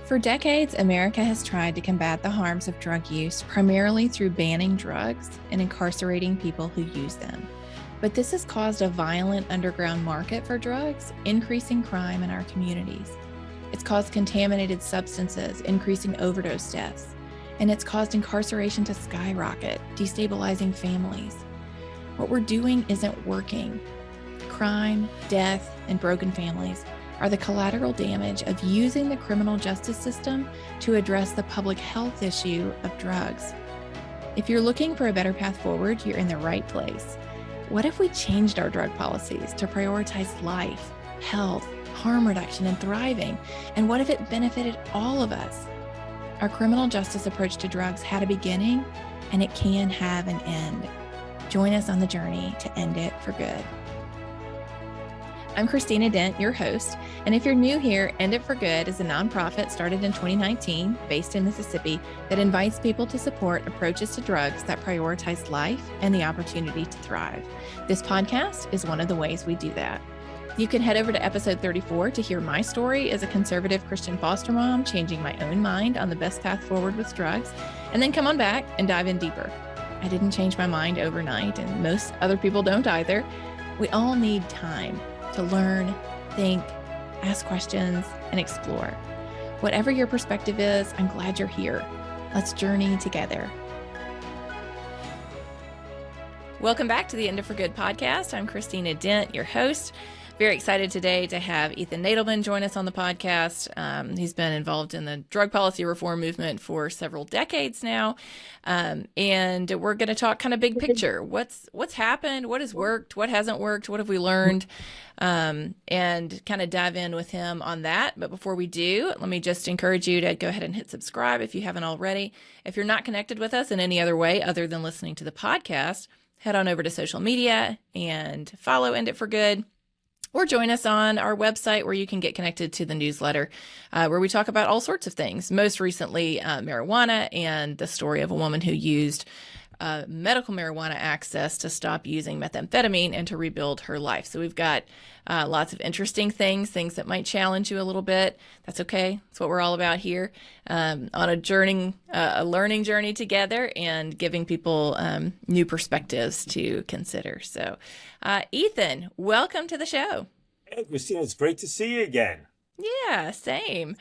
For decades, America has tried to combat the harms of drug use primarily through banning drugs and incarcerating people who use them. But this has caused a violent underground market for drugs, increasing crime in our communities. It's caused contaminated substances, increasing overdose deaths, and it's caused incarceration to skyrocket, destabilizing families. What we're doing isn't working. Crime, death, and broken families are the collateral damage of using the criminal justice system to address the public health issue of drugs. If you're looking for a better path forward, you're in the right place. What if we changed our drug policies to prioritize life, health, harm reduction, and thriving? And what if it benefited all of us? Our criminal justice approach to drugs had a beginning, and it can have an end. Join us on the journey to end it for good. I'm Christina Dent, your host, and if you're new here, End It For Good is a nonprofit started in 2019, based in Mississippi, that invites people to support approaches to drugs that prioritize life and the opportunity to thrive. This podcast is one of the ways we do that. You can head over to episode 34 to hear my story as a conservative Christian foster mom, changing my own mind on the best path forward with drugs, and then come on back and dive in deeper. I didn't change my mind overnight, and most other people don't either. We all need time to learn, think, ask questions, and explore. Whatever your perspective is, I'm glad you're here. Let's journey together. Welcome back to the End It For Good podcast. I'm Christina Dent, your host. Very excited today to have Ethan Nadelmann join us on the podcast. He's been involved in the drug policy reform movement for several decades now. And we're going to talk kind of big picture. What's happened? What has worked? What hasn't worked? What have we learned? And kind of dive in with him on that. But before we do, let me just encourage you to go ahead and hit subscribe if you haven't already. If you're not connected with us in any other way other than listening to the podcast, head on over to social media and follow End It For Good. Or join us on our website where you can get connected to the newsletter where we talk about all sorts of things. Most recently, marijuana and the story of a woman who used medical marijuana access to stop using methamphetamine and to rebuild her life. So we've got lots of interesting things that might challenge you a little bit. That's okay. That's what we're all about here, on a learning journey together and giving people new perspectives to consider. So Ethan, welcome to the show. Hey, Christina, it's great to see you again. Yeah, same.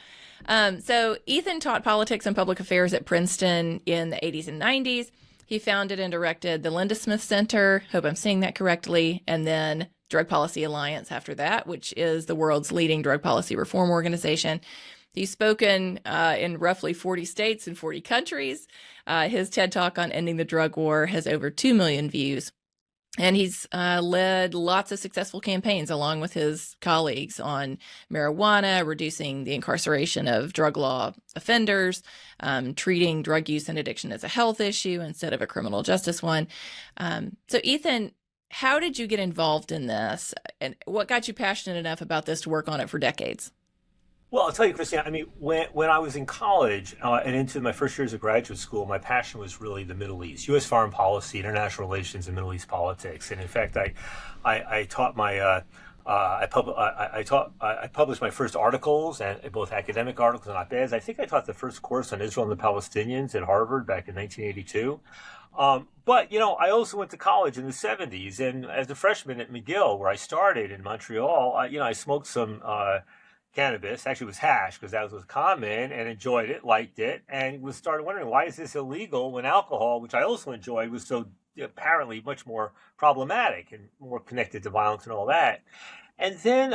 So Ethan taught politics and public affairs at Princeton in the 80s and 90s. He founded and directed the Linda Smith Center, hope I'm saying that correctly, and then Drug Policy Alliance after that, which is the world's leading drug policy reform organization. He's spoken in roughly 40 states and 40 countries. His TED Talk on ending the drug war has over 2 million views. And he's led lots of successful campaigns along with his colleagues on marijuana, reducing the incarceration of drug law offenders, treating drug use and addiction as a health issue instead of a criminal justice one. So Ethan, how did you get involved in this? And what got you passionate enough about this to work on it for decades? Well, I'll tell you, Christina, I mean, when I was in college and into my first years of graduate school, my passion was really the Middle East, U.S. foreign policy, international relations, and Middle East politics. And in fact, I taught I published my first articles, and both academic articles and op-eds. I think I taught the first course on Israel and the Palestinians at Harvard back in 1982. But, I also went to college in the 70s. And as a freshman at McGill, where I started in Montreal, I smoked some cannabis. Actually, it was hash because that was common, and enjoyed it, liked it, and started wondering, why is this illegal when alcohol, which I also enjoyed, was so apparently much more problematic and more connected to violence and all that. And then, in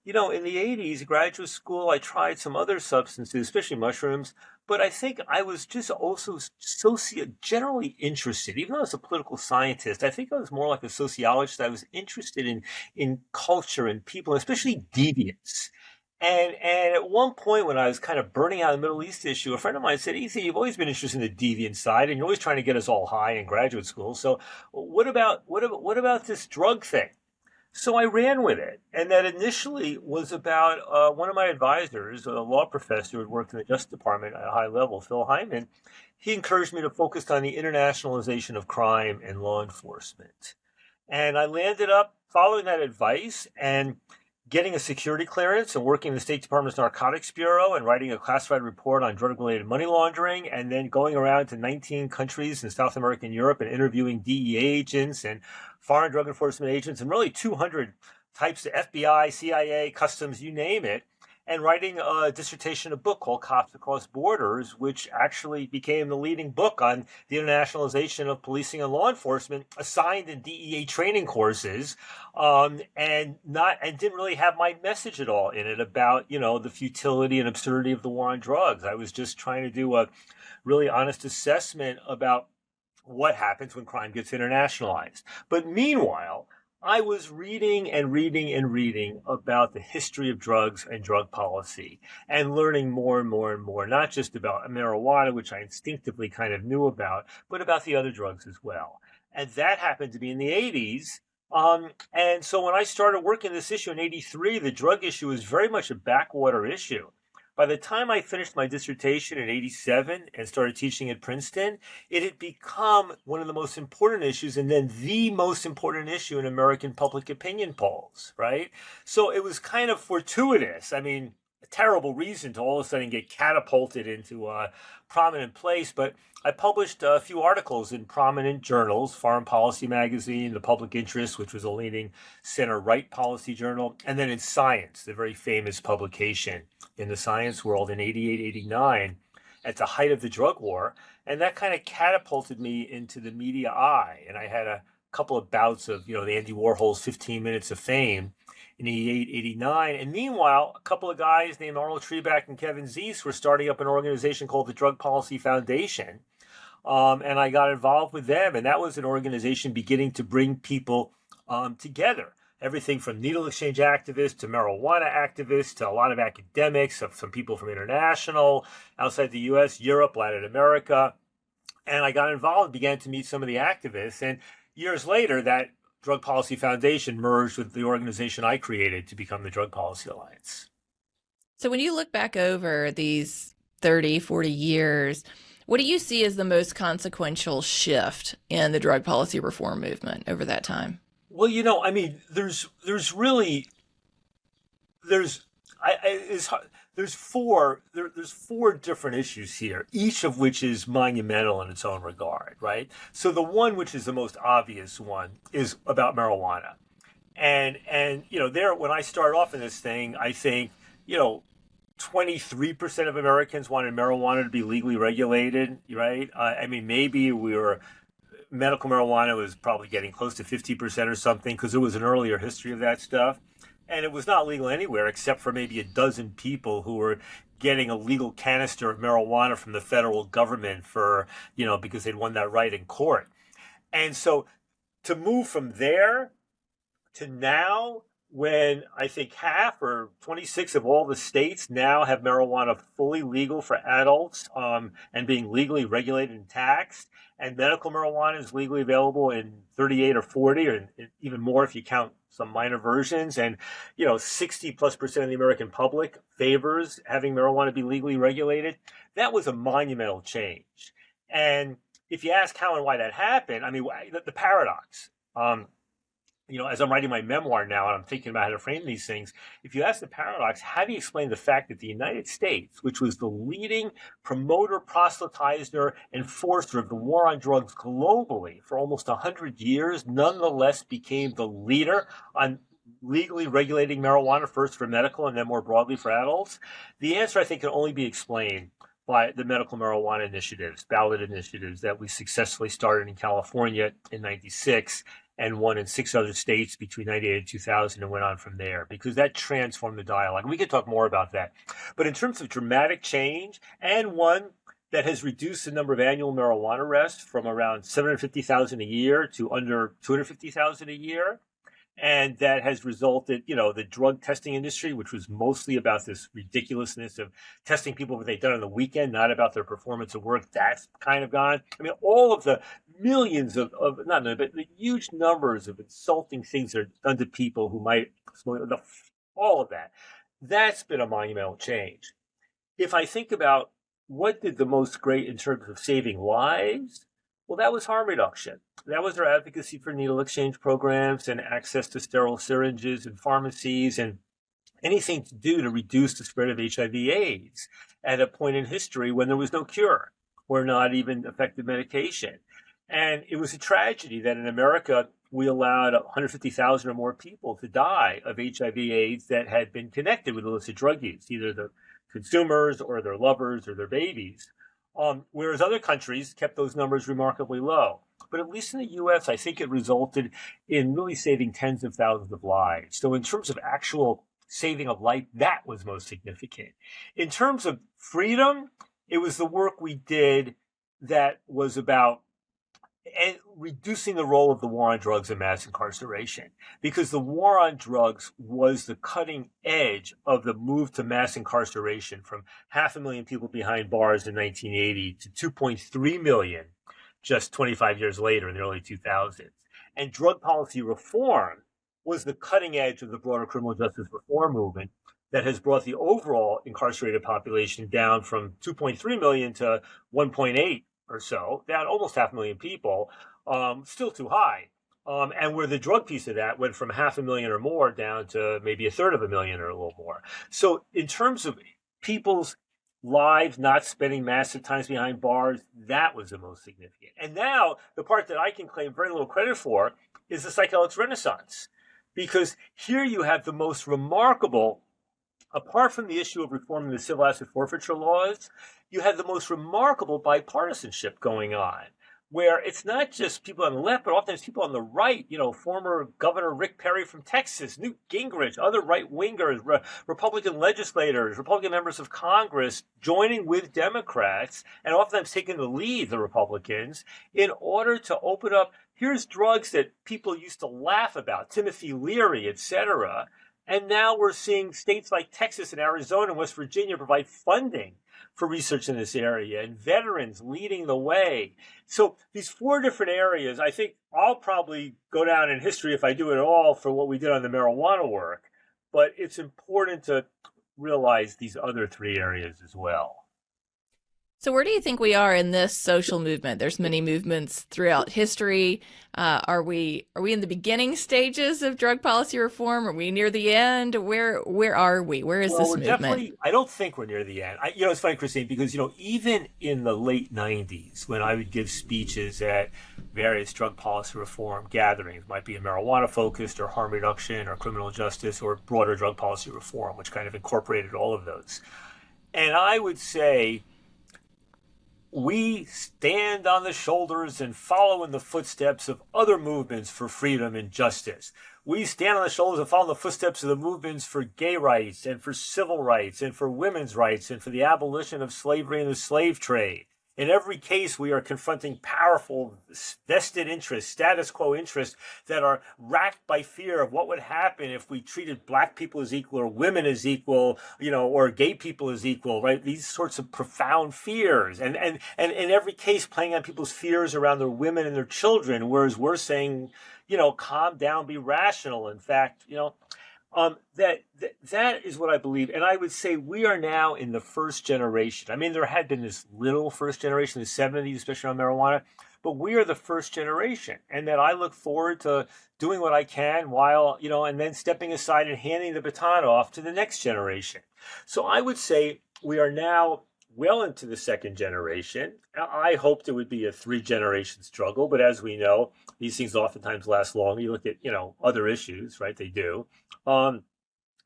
the 80s, graduate school, I tried some other substances, especially mushrooms. But I think I was just also generally interested, even though I was a political scientist, I think I was more like a sociologist. I was interested in culture and people, especially deviance. And at one point when I was kind of burning out the Middle East issue, a friend of mine said, Ethan, you've always been interested in the deviant side, and you're always trying to get us all high in graduate school. So what about this drug thing? So I ran with it. And that initially was about one of my advisors, a law professor who had worked in the Justice Department at a high level, Phil Hyman. He encouraged me to focus on the internationalization of crime and law enforcement. And I landed up following that advice and getting a security clearance and working in the State Department's Narcotics Bureau and writing a classified report on drug-related money laundering, and then going around to 19 countries in South America and Europe and interviewing DEA agents and foreign drug enforcement agents and really 200 types of FBI, CIA, customs, you name it, and writing a dissertation, a book called Cops Across Borders, which actually became the leading book on the internationalization of policing and law enforcement, assigned in DEA training courses, and didn't really have my message at all in it about, the futility and absurdity of the war on drugs. I was just trying to do a really honest assessment about what happens when crime gets internationalized. But meanwhile, I was reading and reading and reading about the history of drugs and drug policy and learning more and more and more, not just about marijuana, which I instinctively kind of knew about, but about the other drugs as well. And that happened to be in the 80s. And so when I started working this issue in 83, the drug issue was very much a backwater issue. By the time I finished my dissertation in 87 and started teaching at Princeton, it had become one of the most important issues and then the most important issue in American public opinion polls, right? So it was kind of fortuitous. I mean, a terrible reason to all of a sudden get catapulted into a prominent place, but I published a few articles in prominent journals, Foreign Policy Magazine, The Public Interest, which was a leading center-right policy journal, and then in Science, the very famous publication in the science world in 88, 89, at the height of the drug war. And that kind of catapulted me into the media eye. And I had a couple of bouts of, the Andy Warhol's 15 Minutes of Fame in 88, 89. And meanwhile, a couple of guys named Arnold Treback and Kevin Zeese were starting up an organization called the Drug Policy Foundation. And I got involved with them. And that was an organization beginning to bring people together. Everything from needle exchange activists to marijuana activists to a lot of academics, some people from international, outside the U.S., Europe, Latin America. And I got involved and began to meet some of the activists. And years later, that Drug Policy Foundation merged with the organization I created to become the Drug Policy Alliance. So when you look back over these 30, 40 years, what do you see as the most consequential shift in the drug policy reform movement over that time? Well, there's four different issues here, each of which is monumental in its own regard, right? So the one which is the most obvious one is about marijuana. And when I started off in this thing, I think, 23% of Americans wanted marijuana to be legally regulated, right? Maybe medical marijuana was probably getting close to 50% or something because there was an earlier history of that stuff. And it was not legal anywhere except for maybe a dozen people who were getting a legal canister of marijuana from the federal government because they'd won that right in court. And so to move from there to now, when I think half or 26 of all the states now have marijuana fully legal for adults and being legally regulated and taxed, and medical marijuana is legally available in 38 or 40 or even more if you count some minor versions, and 60+% of the American public favors having marijuana be legally regulated. That was a monumental change. And if you ask how and why that happened, the paradox. As I'm writing my memoir now and I'm thinking about how to frame these things, if you ask the paradox, how do you explain the fact that the United States, which was the leading promoter, proselytizer, enforcer of the war on drugs globally for almost 100 years, nonetheless became the leader on legally regulating marijuana, first for medical and then more broadly for adults? The answer, I think, can only be explained by the medical marijuana initiatives, ballot initiatives that we successfully started in California in 96 and one in 6 other states between 98 and 2000 and went on from there, because that transformed the dialogue. We could talk more about that. But in terms of dramatic change, and one that has reduced the number of annual marijuana arrests from around 750,000 a year to under 250,000 a year, and that has resulted, the drug testing industry, which was mostly about this ridiculousness of testing people what they've done on the weekend, not about their performance at work, that's kind of gone. All of the millions but the huge numbers of insulting things that are done to people who might, all of that, that's been a monumental change. If I think about what did the most great in terms of saving lives, well, that was harm reduction. That was our advocacy for needle exchange programs and access to sterile syringes in pharmacies and anything to do to reduce the spread of HIV/AIDS at a point in history when there was no cure or not even effective medication. And it was a tragedy that in America, we allowed 150,000 or more people to die of HIV/AIDS that had been connected with illicit drug use, either the consumers or their lovers or their babies. Whereas other countries kept those numbers remarkably low. But at least in the US, I think it resulted in really saving tens of thousands of lives. So in terms of actual saving of life, that was most significant. In terms of freedom, it was the work we did that was about reducing the role of the war on drugs and mass incarceration, because the war on drugs was the cutting edge of the move to mass incarceration from 500,000 people behind bars in 1980 to 2.3 million just 25 years later in the early 2000s. And drug policy reform was the cutting edge of the broader criminal justice reform movement that has brought the overall incarcerated population down from 2.3 million to 1.8 or so, down almost 500,000 people, still too high. And where the drug piece of that went from 500,000 or more down to maybe 1/3 or a little more. So in terms of people's lives not spending massive times behind bars, that was the most significant. And now the part that I can claim very little credit for is the psychedelics renaissance, because here you have the most remarkable, apart from the issue of reforming the civil asset forfeiture laws, you had the most remarkable bipartisanship going on, where it's not just people on the left, but oftentimes people on the right, former Governor Rick Perry from Texas, Newt Gingrich, other right-wingers, Republican legislators, Republican members of Congress joining with Democrats and oftentimes taking the lead, the Republicans, in order to open up, here's drugs that people used to laugh about, Timothy Leary, et cetera. And now we're seeing states like Texas and Arizona and West Virginia provide funding for research in this area, and veterans leading the way. So these 4 different areas, I think I'll probably go down in history if I do it all for what we did on the marijuana work. But it's important to realize these other 3 areas as well. So where do you think we are in this social movement? There's many movements throughout history. Are we in the beginning stages of drug policy reform? Are we near the end? Where are we? Where is this movement? I don't think we're near the end. It's funny, Christine, because even in the late 90s, when I would give speeches at various drug policy reform gatherings, might be a marijuana focused or harm reduction or criminal justice or broader drug policy reform, which kind of incorporated all of those. And I would say, we stand on the shoulders and follow in the footsteps of other movements for freedom and justice. We stand on the shoulders and follow in the footsteps of the movements for gay rights and for civil rights and for women's rights and for the abolition of slavery and the slave trade. In every case, we are confronting powerful vested interests, status quo interests that are racked by fear of what would happen if we treated black people as equal or women as equal, or gay people as equal, right? These sorts of profound fears. And in every case, playing on people's fears around their women and their children, whereas we're saying, calm down, be rational. In fact, that is what I believe. And I would say we are now in the first generation. I mean, there had been this little first generation in the 70s, especially on marijuana, but we are the first generation. And that I look forward to doing what I can while, and then stepping aside and handing the baton off to the next generation. So I would say we are now well into the second generation. I hoped it would be a 3-generation struggle, but as we know, these things oftentimes last longer. You look at, other issues, right? They do. And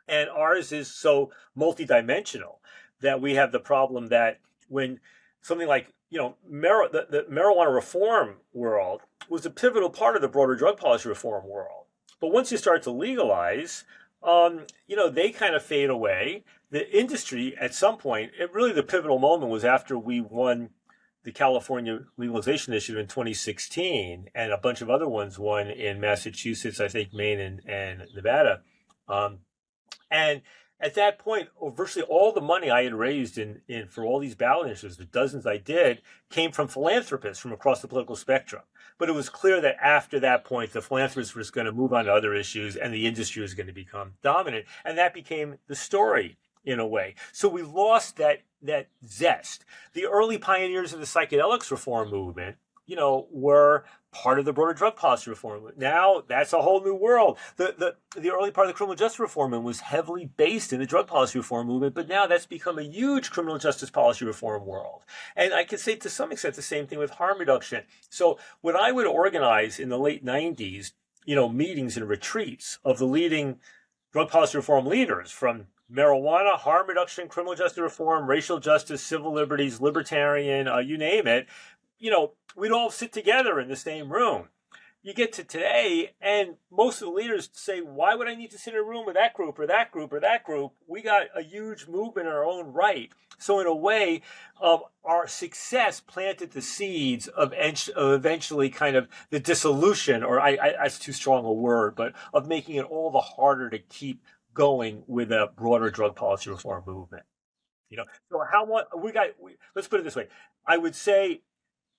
ours is so multidimensional that we have the problem that when something like, the marijuana reform world was a pivotal part of the broader drug policy reform world. But once you start to legalize, they kind of fade away. The industry, at some point, the pivotal moment was after we won the California legalization initiative in 2016, and a bunch of other ones won in Massachusetts, I think Maine and Nevada. And at that point, virtually all the money I had raised in for all these ballot initiatives, the dozens I did, came from philanthropists from across the political spectrum. But it was clear that after that point, the philanthropists were going to move on to other issues and the industry was going to become dominant. And that became the story in a way. So we lost that zest. The early pioneers of the psychedelics reform movement, were part of the broader drug policy reform movement. Now that's a whole new world. The early part of the criminal justice reform movement was heavily based in the drug policy reform movement, but now that's become a huge criminal justice policy reform world. And I could say to some extent the same thing with harm reduction. So when I would organize in the late 90s, meetings and retreats of the leading drug policy reform leaders from marijuana, harm reduction, criminal justice reform, racial justice, civil liberties, libertarian, you name it, we'd all sit together in the same room. You get to today, and most of the leaders say, why would I need to sit in a room with that group or that group or that group? We got a huge movement in our own right. So in a way, our success planted the seeds of eventually kind of the dissolution, or that's too strong a word, but of making it all the harder to keep going with a broader drug policy reform movement. So let's put it this way. I would say,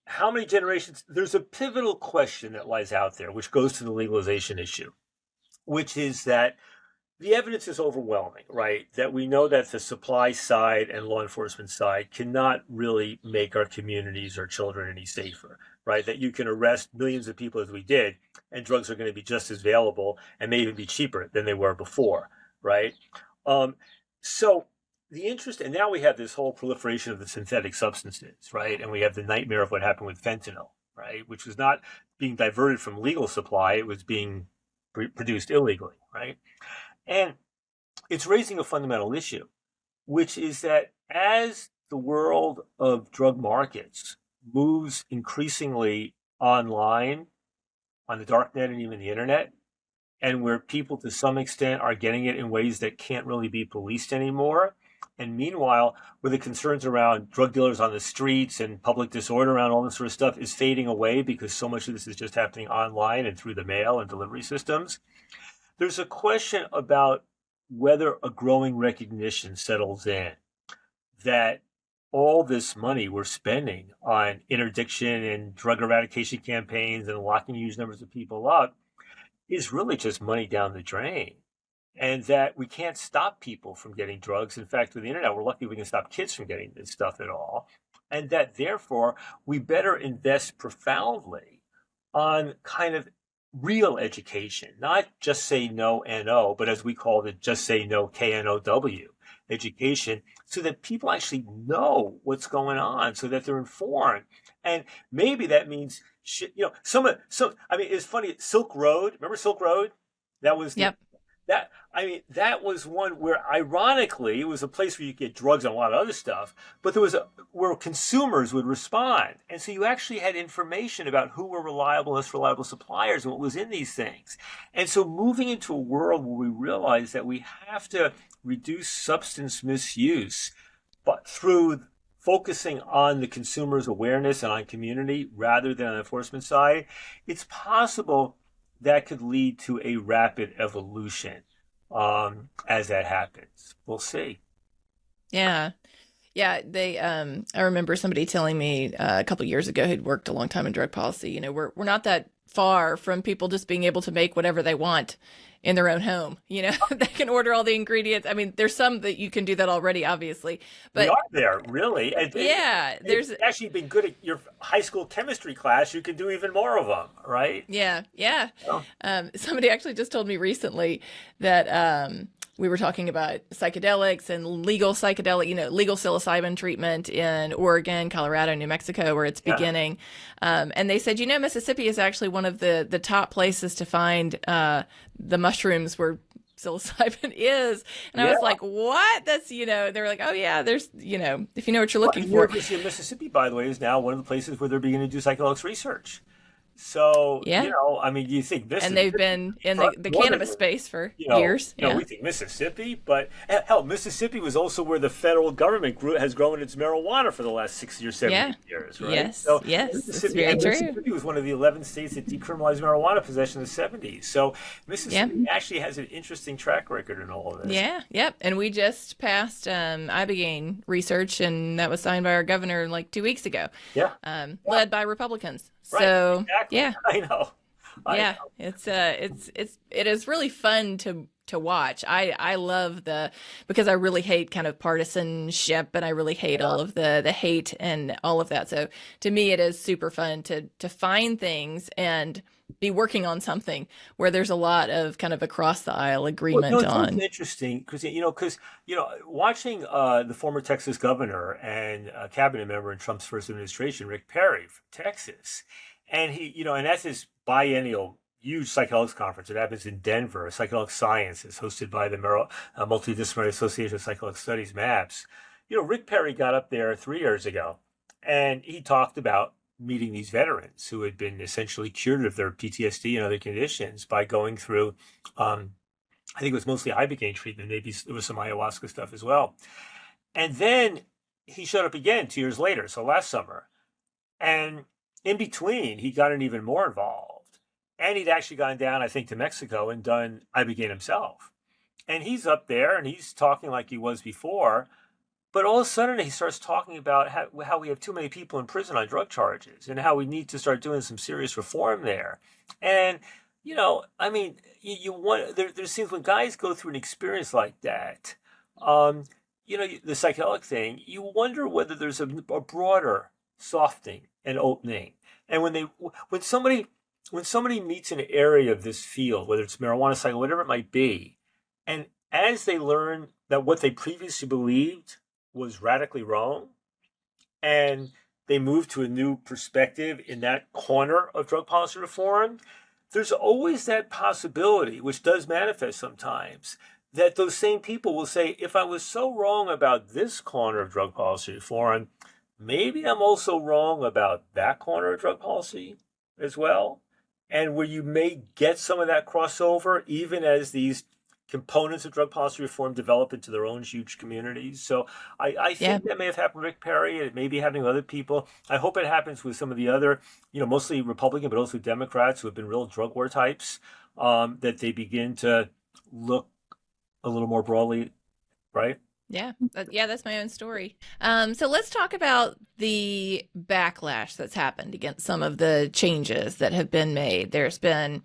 how many generations? There's a pivotal question that lies out there, which goes to the legalization issue, which is that the evidence is overwhelming, right? That we know that the supply side and law enforcement side cannot really make our communities or children any safer, right? That you can arrest millions of people as we did, and drugs are going to be just as available and may even be cheaper than they were before, right? So the interest, and now we have this whole proliferation of the synthetic substances, right? And we have the nightmare of what happened with fentanyl, right? Which was not being diverted from legal supply, it was being produced illegally, right? And it's raising a fundamental issue, which is that as the world of drug markets moves increasingly online, on the dark net and even the internet, and where people to some extent are getting it in ways that can't really be policed anymore, and meanwhile, where the concerns around drug dealers on the streets and public disorder around all this sort of stuff is fading away because so much of this is just happening online and through the mail and delivery systems, there's a question about whether a growing recognition settles in that all this money we're spending on interdiction and drug eradication campaigns and locking huge numbers of people up is really just money down the drain. And that we can't stop people from getting drugs. In fact, with the internet, we're lucky we can stop kids from getting this stuff at all. And that therefore, we better invest profoundly on kind of real education, not just say no, N-O, but as we call it, just say no, K-N-O-W education, so that people actually know what's going on, so that they're informed. And maybe that means, it's funny, Silk Road, remember Silk Road? That was Yep. That was one where, ironically, it was a place where you get drugs and a lot of other stuff, but there was where consumers would respond. And so you actually had information about who were reliable, less reliable suppliers and what was in these things. And so moving into a world where we realize that we have to reduce substance misuse, but through focusing on the consumer's awareness and on community rather than on the enforcement side, it's possible that could lead to a rapid evolution as that happens. We'll see. Yeah. Yeah, I remember somebody telling me a couple of years ago who'd worked a long time in drug policy, we're not that far from people just being able to make whatever they want in their own home. They can order all the ingredients. I mean, there's some that you can do that already, obviously. But we are there, really. There's actually been good at your high school chemistry class. You can do even more of them, right? Yeah. Oh. Somebody actually just told me recently that we were talking about psychedelics and legal psilocybin treatment in Oregon, Colorado, New Mexico, where it's beginning. And they said, Mississippi is actually one of the top places to find the mushrooms where psilocybin is. And I was like, what? That's, they were like, oh yeah, there's, if you know what you're looking for. The University of Mississippi, by the way, is now one of the places where they're beginning to do psychedelics research. So, you think this, and they've been in the cannabis space for years. We think Mississippi, but hell, Mississippi was also where the federal government has grown its marijuana for the last 60 or 70 years, right? Yes, so yes, that's very true. Mississippi was one of the 11 states that decriminalized marijuana possession in the 70s. So Mississippi actually has an interesting track record in all of this. Yeah, yep. And we just passed ibogaine research, and that was signed by our governor like 2 weeks ago. Led by Republicans. Right, so exactly. yeah, I know. It is really fun to to watch. I love because I really hate kind of partisanship, and I really hate all of the hate and all of that. So to me, it is super fun to find things and be working on something where there's a lot of kind of across the aisle Well, agreement it's also on. interesting because watching the former Texas governor and cabinet member in Trump's first administration, Rick Perry from Texas, and and that's his biennial huge psychedelics conference. It happens in Denver. Psychedelic Science is hosted by the Multidisciplinary Association of Psychedelic Studies, MAPS. Rick Perry got up there 3 years ago, and he talked about meeting these veterans who had been essentially cured of their PTSD and other conditions by going through. I think it was mostly ibogaine treatment. Maybe there was some ayahuasca stuff as well. And then he showed up again 2 years later, so last summer. And in between, he got even more involved. And he'd actually gone down, I think, to Mexico and done ibogaine himself. And he's up there and he's talking like he was before. But all of a sudden, he starts talking about how we have too many people in prison on drug charges and how we need to start doing some serious reform there. And I mean, you want there seems when guys go through an experience like that, the psychedelic thing, you wonder whether there's a broader softening and opening. And when somebody meets an area of this field, whether it's marijuana, psycho, whatever it might be, and as they learn that what they previously believed was radically wrong, and they move to a new perspective in that corner of drug policy reform, there's always that possibility, which does manifest sometimes, that those same people will say, if I was so wrong about this corner of drug policy reform, maybe I'm also wrong about that corner of drug policy as well. And where you may get some of that crossover, even as these components of drug policy reform develop into their own huge communities. So I think that may have happened with Rick Perry. It may be happening with other people. I hope it happens with some of the other, mostly Republican, but also Democrats who have been real drug war types, that they begin to look a little more broadly, right? Yeah, that's my own story. So let's talk about the backlash that's happened against some of the changes that have been made. There's been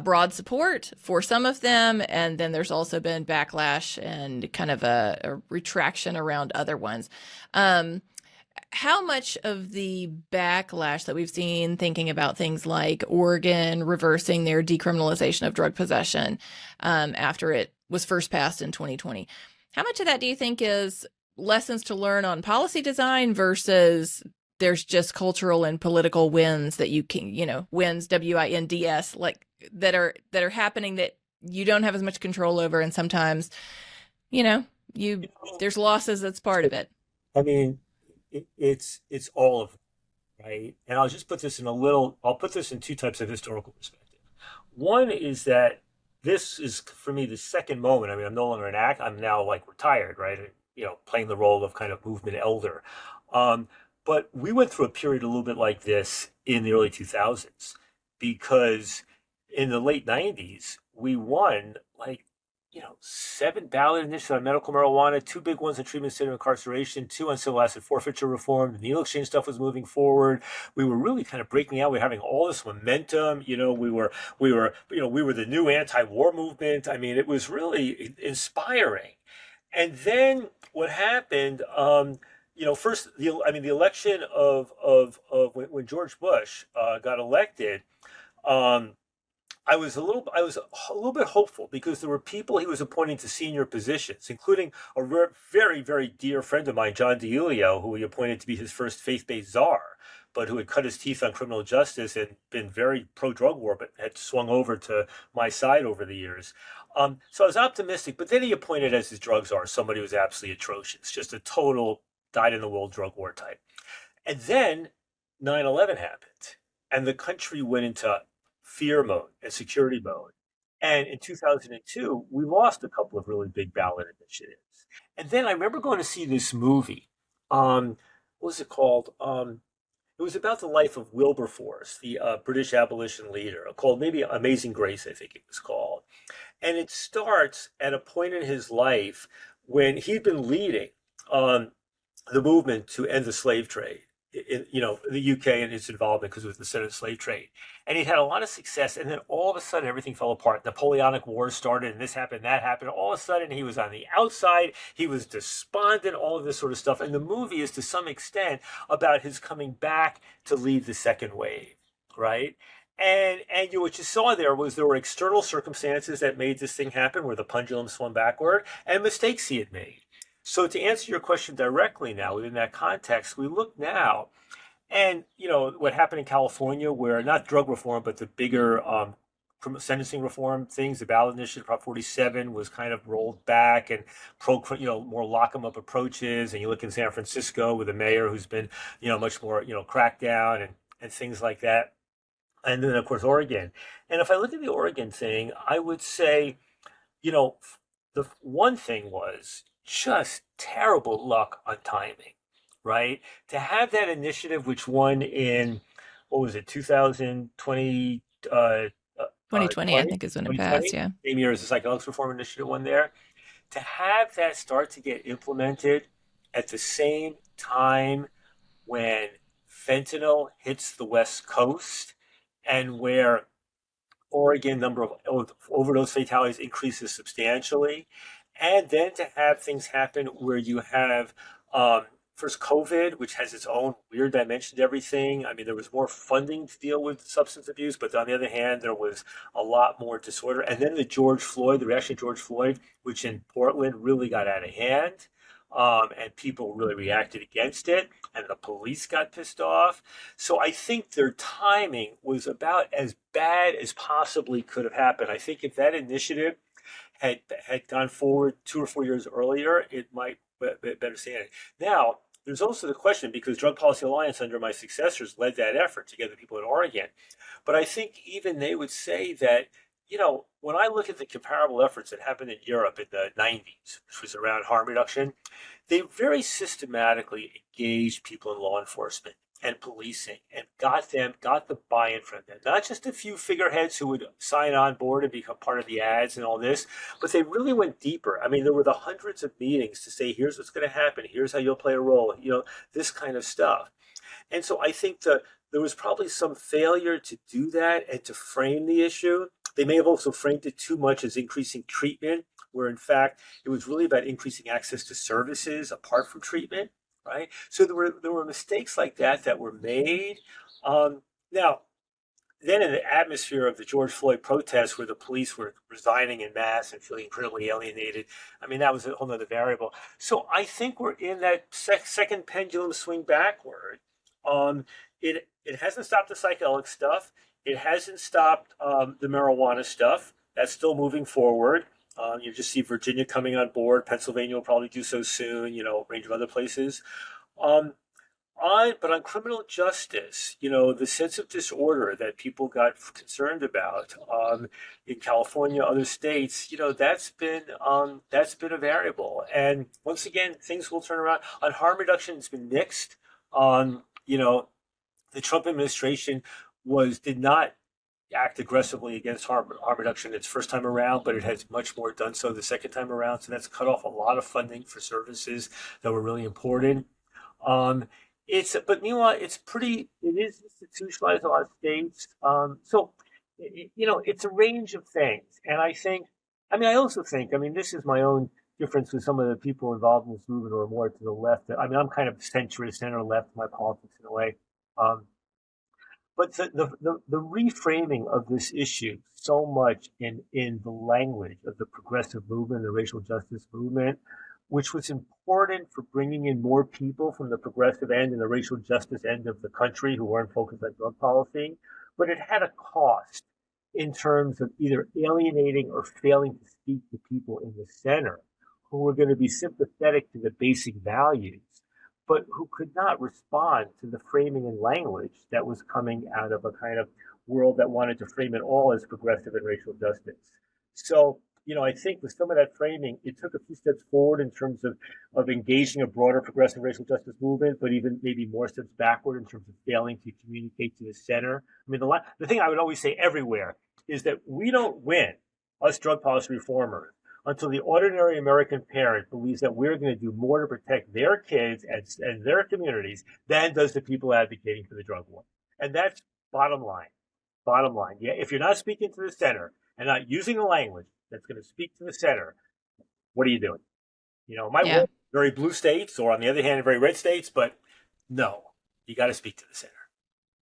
broad support for some of them, and then there's also been backlash and kind of a retraction around other ones. How much of the backlash that we've seen thinking about things like Oregon reversing their decriminalization of drug possession after it was first passed in 2020, how much of that do you think is lessons to learn on policy design versus there's just cultural and political wins that you can, wins, WINDS, like that are happening that you don't have as much control over, and sometimes, there's losses that's part of it. I mean, it's all of it, right? And I'll just put this I'll put this in two types of historical perspective. One is that this is, for me, the second moment. I mean, I'm no longer an act. I'm now like retired, right? Playing the role of kind of movement elder. But we went through a period a little bit like this in the early 2000s, because in the late 90s, we won 7 ballot initiatives on medical marijuana, 2 big ones on treatment center incarceration, 2 on civil asset forfeiture reform. The needle exchange stuff was moving forward. We were really kind of breaking out. We were having all this momentum. We were the new anti-war movement. I mean, it was really inspiring. And then what happened? First, the election of when George Bush got elected. I was a little bit hopeful because there were people he was appointing to senior positions, including a very, very dear friend of mine, John DiIulio, who he appointed to be his first faith-based czar, but who had cut his teeth on criminal justice and been very pro-drug war, but had swung over to my side over the years. So I was optimistic, but then he appointed as his drug czar somebody who was absolutely atrocious, just a total dyed-in-the-wool drug war type. And then 9/11 happened, and the country went into fear mode and security mode. And in 2002, we lost a couple of really big ballot initiatives. And then I remember going to see this movie. What was it called? It was about the life of Wilberforce, the British abolition leader, called maybe Amazing Grace, I think it was called. And it starts at a point in his life when he'd been leading the movement to end the slave trade the UK and its involvement because it was the center of the slave trade. And he had a lot of success. And then all of a sudden, everything fell apart. Napoleonic Wars started, and this happened, that happened. All of a sudden, he was on the outside. He was despondent, all of this sort of stuff. And the movie is to some extent about his coming back to lead the second wave, right? And what you saw there were external circumstances that made this thing happen, where the pendulum swung backward, and mistakes he had made. So to answer your question directly now, within that context, we look now and, what happened in California, where not drug reform, but the bigger sentencing reform things, the ballot initiative, Prop 47, was kind of rolled back and more lock 'em up approaches. And you look in San Francisco with a mayor who's been, much more, crackdown and things like that. And then, of course, Oregon. And if I look at the Oregon thing, I would say, you know, the one thing was just terrible luck on timing, right? To have that initiative, which won in, what was it, 2020, 2020, I think, is when it passed. Yeah. Same year as the psychedelics reform initiative won there. To have that start to get implemented at the same time when fentanyl hits the West Coast and where Oregon number of overdose fatalities increases substantially, and then to have things happen where you have first COVID, which has its own weird dimension to everything. I mean, there was more funding to deal with substance abuse, but on the other hand, there was a lot more disorder. And then the reaction to George Floyd, which in Portland really got out of hand. And people really reacted against it, and the police got pissed off. So I think their timing was about as bad as possibly could have happened. I think if that initiative had gone forward 2 or 4 years earlier, it might be better stand. Now, there's also the question, because Drug Policy Alliance under my successors led that effort to get the people in Oregon. But I think even they would say that, when I look at the comparable efforts that happened in Europe in the 90s, which was around harm reduction, they very systematically engaged people in law enforcement and policing and got the buy-in from them. Not just a few figureheads who would sign on board and become part of the ads and all this, but they really went deeper. I mean, there were the hundreds of meetings to say, here's what's going to happen, here's how you'll play a role, this kind of stuff. And so I think there was probably some failure to do that and to frame the issue. They may have also framed it too much as increasing treatment, where in fact it was really about increasing access to services apart from treatment, right? So there were mistakes like that were made. Now, then in the atmosphere of the George Floyd protests, where the police were resigning in mass and feeling incredibly alienated, I mean, that was a whole other variable. So I think we're in that second pendulum swing backward. It hasn't stopped the psychedelic stuff. It hasn't stopped the marijuana stuff. That's still moving forward. You just see Virginia coming on board. Pennsylvania will probably do so soon, a range of other places. But on criminal justice, the sense of disorder that people got concerned about in California, other states, that's been a variable. And once again, things will turn around. On harm reduction, it's been mixed. The Trump administration did not act aggressively against harm reduction its first time around, but it has much more done so the second time around. So that's cut off a lot of funding for services that were really important. But meanwhile, it is institutionalized in a lot of states. It's a range of things. And I also think, this is my own difference with some of the people involved in this movement who are more to the left. I'm kind of centrist, center left in my politics in a way. But the reframing of this issue so much in the language of the progressive movement, the racial justice movement, which was important for bringing in more people from the progressive end and the racial justice end of the country who weren't focused on drug policy, but it had a cost in terms of either alienating or failing to speak to people in the center who were going to be sympathetic to the basic values, but who could not respond to the framing and language that was coming out of a kind of world that wanted to frame it all as progressive and racial justice. So, I think with some of that framing, it took a few steps forward in terms of engaging a broader progressive racial justice movement, but even maybe more steps backward in terms of failing to communicate to the center. The thing I would always say everywhere is that we don't win, us drug policy reformers. until the ordinary American parent believes that we're going to do more to protect their kids and their communities than does the people advocating for the drug war. And that's bottom line. Bottom line. Yeah, if you're not speaking to the center and not using the language that's going to speak to the center, what are you doing? Might Yeah. work in very blue states, or on the other hand, in very red states, but no, you got to speak to the center.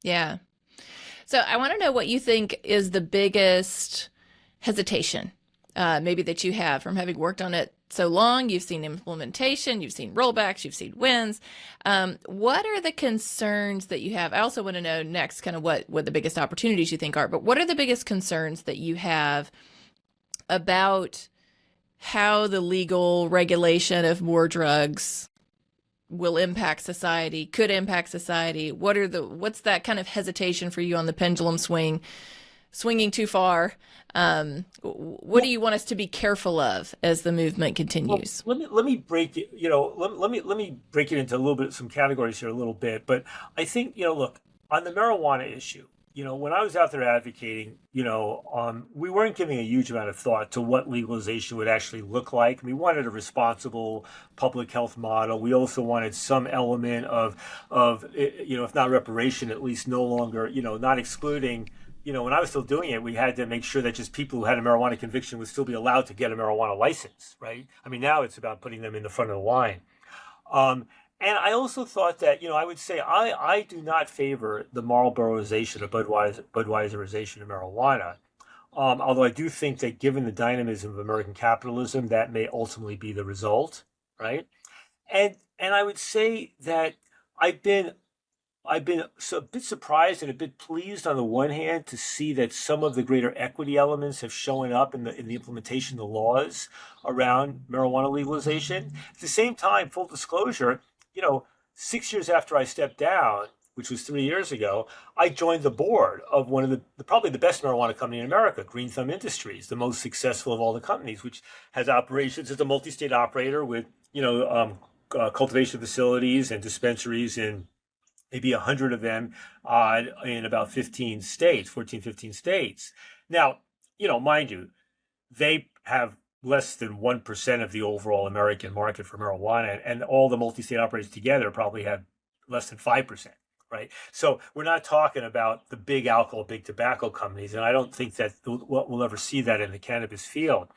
Yeah. So I want to know what you think is the biggest hesitation, maybe that you have from having worked on it so long. You've seen implementation, you've seen rollbacks, you've seen wins. What are the concerns that you have? I also want to know next kind of what the biggest opportunities you think are, but what are the biggest concerns that you have about how the legal regulation of more drugs will impact society, could impact society? What's that kind of hesitation for you on the pendulum swinging too far? What do you want us to be careful of as the movement continues? Well, let me break it. Let me break it into a little bit, some categories here, a little bit. But I think look, on the marijuana issue. When I was out there advocating, we weren't giving a huge amount of thought to what legalization would actually look like. We wanted a responsible public health model. We also wanted some element of, if not reparation, at least no longer, not excluding. When I was still doing it, we had to make sure that just people who had a marijuana conviction would still be allowed to get a marijuana license, right? I mean, now it's about putting them in the front of the line. And I also thought that, I would say I do not favor the Marlboroization or Budweiserization of marijuana. Although I do think that given the dynamism of American capitalism, that may ultimately be the result, right? And I would say that I've been a bit surprised and a bit pleased on the one hand to see that some of the greater equity elements have shown up in the implementation of the laws around marijuana legalization. At the same time, full disclosure, 6 years after I stepped down, which was 3 years ago, I joined the board of one of the probably the best marijuana company in America, Green Thumb Industries, the most successful of all the companies, which has operations as a multi-state operator with cultivation facilities and dispensaries in maybe 100 of them in about 15 states, 14, 15 states. Now, mind you, they have less than 1% of the overall American market for marijuana, and all the multi-state operators together probably have less than 5%, right? So we're not talking about the big alcohol, big tobacco companies, and I don't think that we'll ever see that in the cannabis field.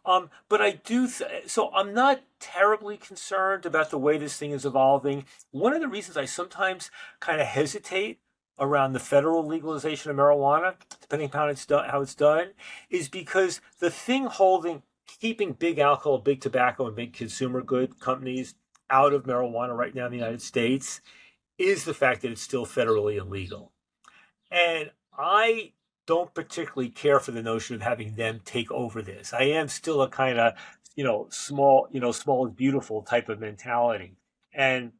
But I do, so I'm not terribly concerned about the way this thing is evolving. One of the reasons I sometimes kind of hesitate around the federal legalization of marijuana, depending upon how it's done, is because the thing keeping big alcohol, big tobacco, and big consumer good companies out of marijuana right now in the United States is the fact that it's still federally illegal. And I don't particularly care for the notion of having them take over this. I am still a kind of, small is beautiful type of mentality. And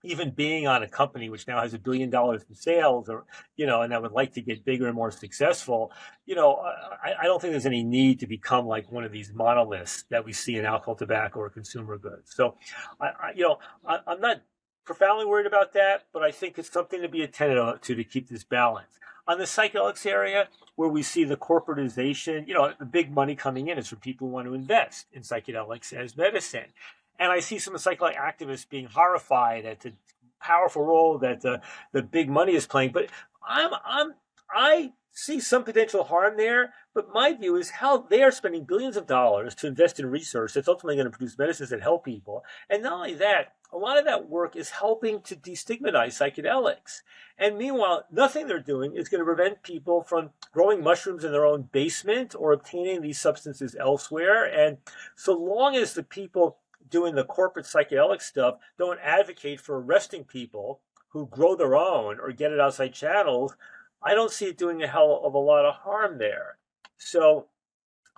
even being on a company which now has $1 billion in sales, or and that would like to get bigger and more successful, I don't think there's any need to become like one of these monoliths that we see in alcohol, tobacco, or consumer goods. So, I'm not profoundly worried about that, but I think it's something to be attentive to keep this balance. On the psychedelics area, where we see the corporatization, the big money coming in is for people who want to invest in psychedelics as medicine. And I see some psychedelic activists being horrified at the powerful role that the big money is playing. But I see some potential harm there. But my view is how they are spending billions of dollars to invest in research that's ultimately going to produce medicines that help people. And not only that, a lot of that work is helping to destigmatize psychedelics. And meanwhile, nothing they're doing is going to prevent people from growing mushrooms in their own basement or obtaining these substances elsewhere. And so long as the people doing the corporate psychedelic stuff don't advocate for arresting people who grow their own or get it outside channels, I don't see it doing a hell of a lot of harm there. So,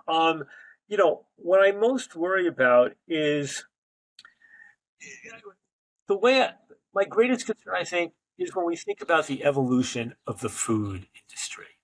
what I most worry about is my greatest concern, I think, is when we think about the evolution of the food industry.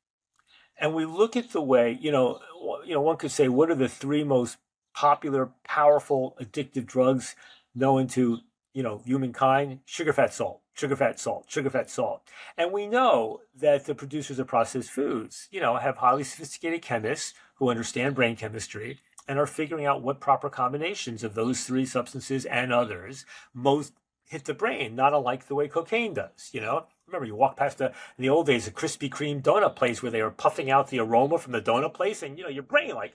And we look at the way, one could say, what are the three most popular, powerful, addictive drugs known to, humankind? Sugar, fat, salt, sugar, fat, salt, sugar, fat, salt. And we know that the producers of processed foods, have highly sophisticated chemists who understand brain chemistry and are figuring out what proper combinations of those three substances and others most hit the brain, not unlike the way cocaine does, you know? Remember, you walk past in the old days, a Krispy Kreme donut place where they were puffing out the aroma from the donut place, and, you know, your brain, like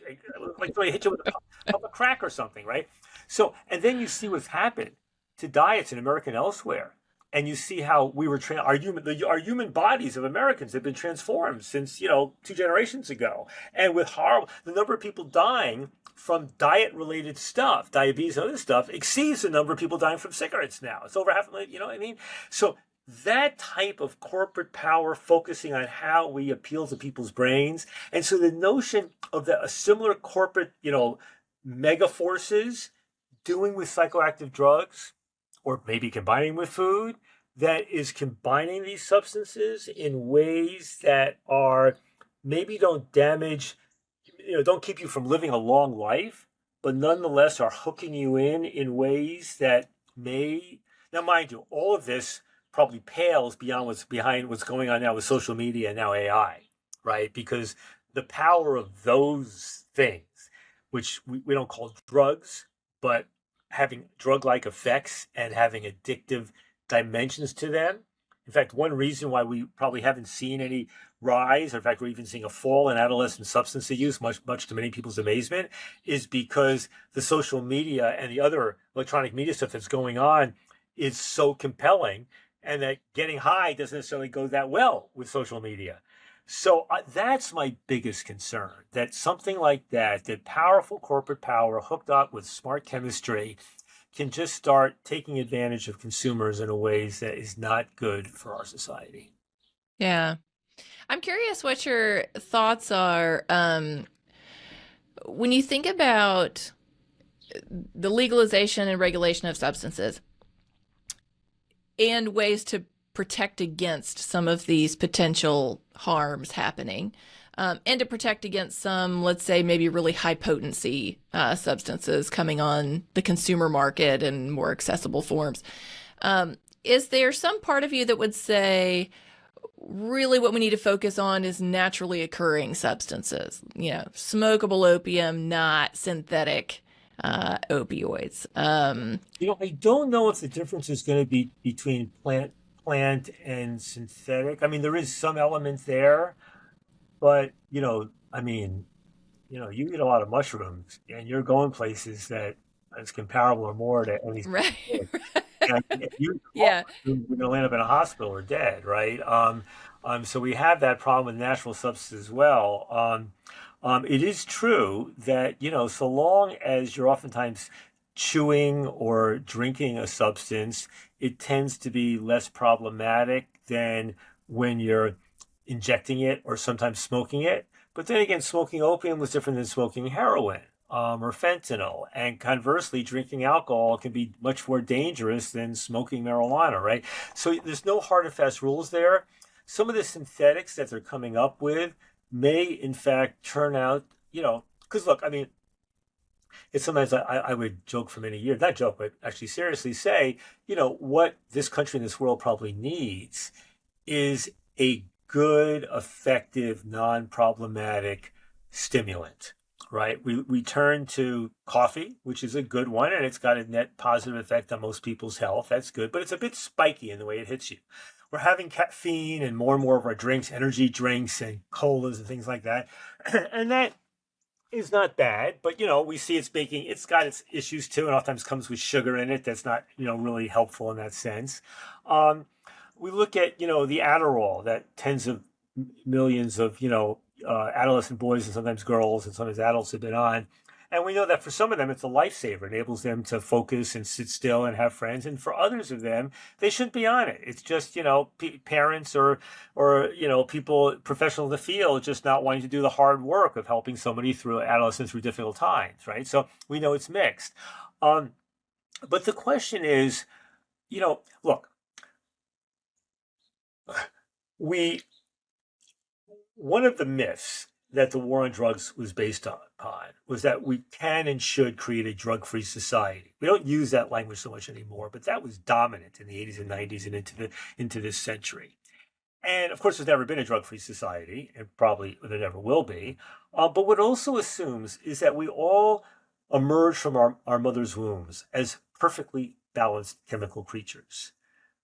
they hit you with a puff of a crack or something, right? So, and then you see what's happened to diets in America and elsewhere. And you see how we were our human bodies of Americans have been transformed since, you know, 2 generations ago. And with the number of people dying from diet-related stuff, diabetes and other stuff, exceeds the number of people dying from cigarettes now. It's over 500,000, you know what I mean? So that type of corporate power focusing on how we appeal to people's brains. And so the notion of a similar corporate, you know, mega forces doing with psychoactive drugs, or maybe combining with food, that is combining these substances in ways that are maybe don't damage, you know, don't keep you from living a long life, but nonetheless are hooking you in ways that may, now mind you, all of this probably pales beyond what's going on now with social media and now AI, right? Because the power of those things, which we don't call drugs, but having drug-like effects and having addictive dimensions to them. In fact, one reason why we probably haven't seen any rise, or in fact, we're even seeing a fall in adolescent substance use, much to many people's amazement, is because the social media and the other electronic media stuff that's going on is so compelling, and that getting high doesn't necessarily go that well with social media. So that's my biggest concern, that something like that powerful corporate power hooked up with smart chemistry can just start taking advantage of consumers in a ways that is not good for our society. Yeah. I'm curious what your thoughts are when you think about the legalization and regulation of substances and ways to protect against some of these potential harms happening, and to protect against some, let's say, maybe really high potency substances coming on the consumer market in more accessible forms. Is there some part of you that would say, really what we need to focus on is naturally occurring substances, you know, smokable opium, not synthetic opioids? You know, I don't know if the difference is going to be between plant and synthetic. I mean, there is some element there, but, you know, I mean, you know, you eat a lot of mushrooms and you're going places that is comparable or more to at least. Right. And if you Yeah. you're going to end up in a hospital or dead, right? So we have that problem with natural substances as well. It is true that, you know, so long as you're oftentimes chewing or drinking a substance, it tends to be less problematic than when you're injecting it or sometimes smoking it. But then again, smoking opium was different than smoking heroin or fentanyl. And conversely, drinking alcohol can be much more dangerous than smoking marijuana, right? So there's no hard and fast rules there. Some of the synthetics that they're coming up with may, in fact, turn out, you know, because look, I mean, it's sometimes I would joke for many years, not joke, but actually seriously say, you know, what this country and this world probably needs is a good, effective, non-problematic stimulant, right? We turn to coffee, which is a good one, and it's got a net positive effect on most people's health. That's good, but it's a bit spiky in the way it hits you. We're having caffeine and more of our drinks, energy drinks and colas and things like that. And that is not bad, but, you know, we see it's got its issues too, and oftentimes comes with sugar in it. That's not, you know, really helpful in that sense. We look at, you know, the Adderall that tens of millions of, you know, adolescent boys and sometimes girls and sometimes adults have been on. And we know that for some of them, it's a lifesaver. It enables them to focus and sit still and have friends. And for others of them, they shouldn't be on it. It's just, you know, parents or, you know, people, professionals in the field, just not wanting to do the hard work of helping somebody through adolescence through difficult times, right? So we know it's mixed. But the question is, you know, look, one of the myths that the war on drugs was based upon was that we can and should create a drug-free society. We don't use that language so much anymore, but that was dominant in the 80s and 90s and into this century. And of course, there's never been a drug-free society, and probably there never will be. But what it also assumes is that we all emerge from our mother's wombs as perfectly balanced chemical creatures.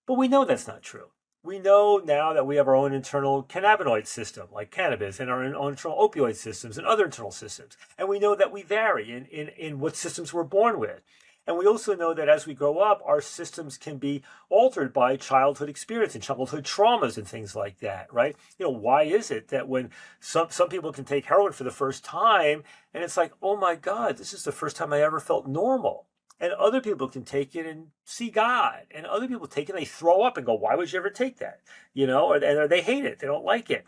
But we know that's not true. We know now that we have our own internal cannabinoid system, like cannabis, and our own internal opioid systems and other internal systems. And we know that we vary in what systems we're born with. And we also know that as we grow up, our systems can be altered by childhood experience and childhood traumas and things like that, right? Why is it that when some people can take heroin for the first time and it's like, oh my God, this is the first time I ever felt normal. And other people can take it and see God. And other people take it and they throw up and go, why would you ever take that? Or they hate it. They don't like it.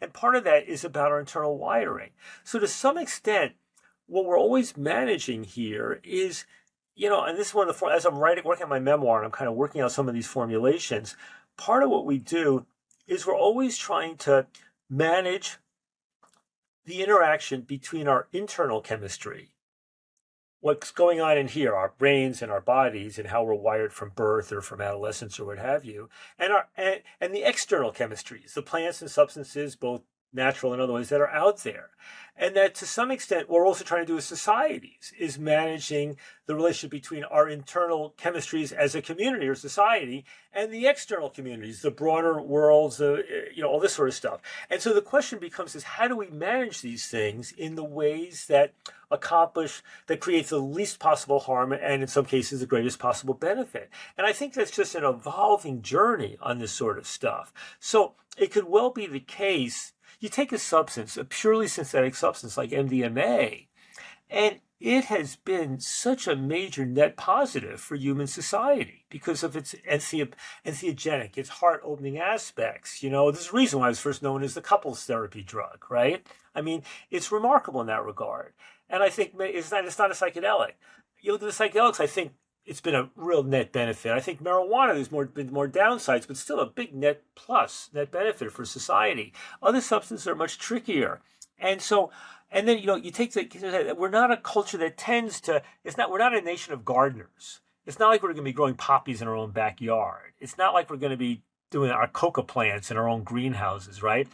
And part of that is about our internal wiring. So to some extent, what we're always managing here is, and this is one of the, as I'm working on my memoir and I'm kind of working out some of these formulations, part of what we do is we're always trying to manage the interaction between our internal chemistry, what's going on in here, our brains and our bodies, and how we're wired from birth or from adolescence or what have you, and the external chemistries, the plants and substances, both natural and otherwise, that are out there. And that to some extent, what we're also trying to do as societies is managing the relationship between our internal chemistries as a community or society and the external communities, the broader worlds, all this sort of stuff. And so the question becomes is how do we manage these things in the ways that create the least possible harm and in some cases the greatest possible benefit. And I think that's just an evolving journey on this sort of stuff. So it could well be the case, you take a substance, a purely synthetic substance like MDMA, and it has been such a major net positive for human society because of its entheogenic, its heart-opening aspects. There's a reason why it was first known as the couples therapy drug, right? I mean, it's remarkable in that regard. And I think it's not a psychedelic. You look at the psychedelics, I think it's been a real net benefit. I think marijuana has been more downsides, but still a big net benefit for society. Other substances are much trickier. And so, and then, you take we're not a culture that tends to, we're not a nation of gardeners. It's not like we're going to be growing poppies in our own backyard. It's not like we're going to be doing our coca plants in our own greenhouses, right?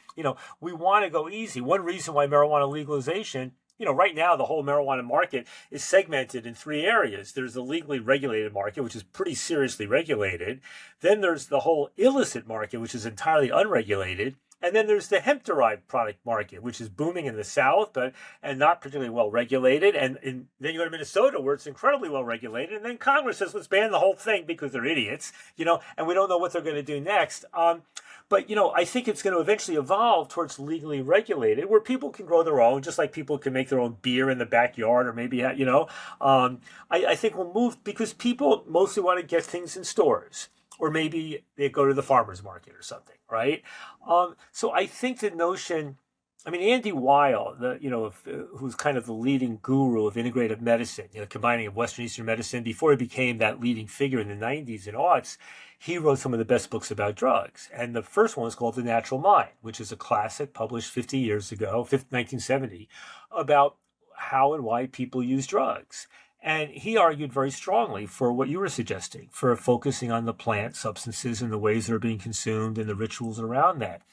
We want to go easy. One reason why marijuana legalization, right now the whole marijuana market is segmented in three areas. There's the legally regulated market, which is pretty seriously regulated. Then there's the whole illicit market, which is entirely unregulated. And then there's the hemp-derived product market, which is booming in the South, and not particularly well regulated. And then you go to Minnesota, where it's incredibly well regulated. And then Congress says, let's ban the whole thing because they're idiots, and we don't know what they're going to do next. But I think it's going to eventually evolve towards legally regulated, where people can grow their own, just like people can make their own beer in the backyard, or maybe, I think we'll move because people mostly want to get things in stores. Or maybe they go to the farmer's market or something, right? So I think the notion, Andy Weil, who's kind of the leading guru of integrative medicine, combining of Western Eastern medicine, before he became that leading figure in the 90s and aughts, he wrote some of the best books about drugs. And the first one is called The Natural Mind, which is a classic published 50 years ago, 1970, about how and why people use drugs. And he argued very strongly for what you were suggesting, for focusing on the plant substances and the ways they're being consumed and the rituals around that.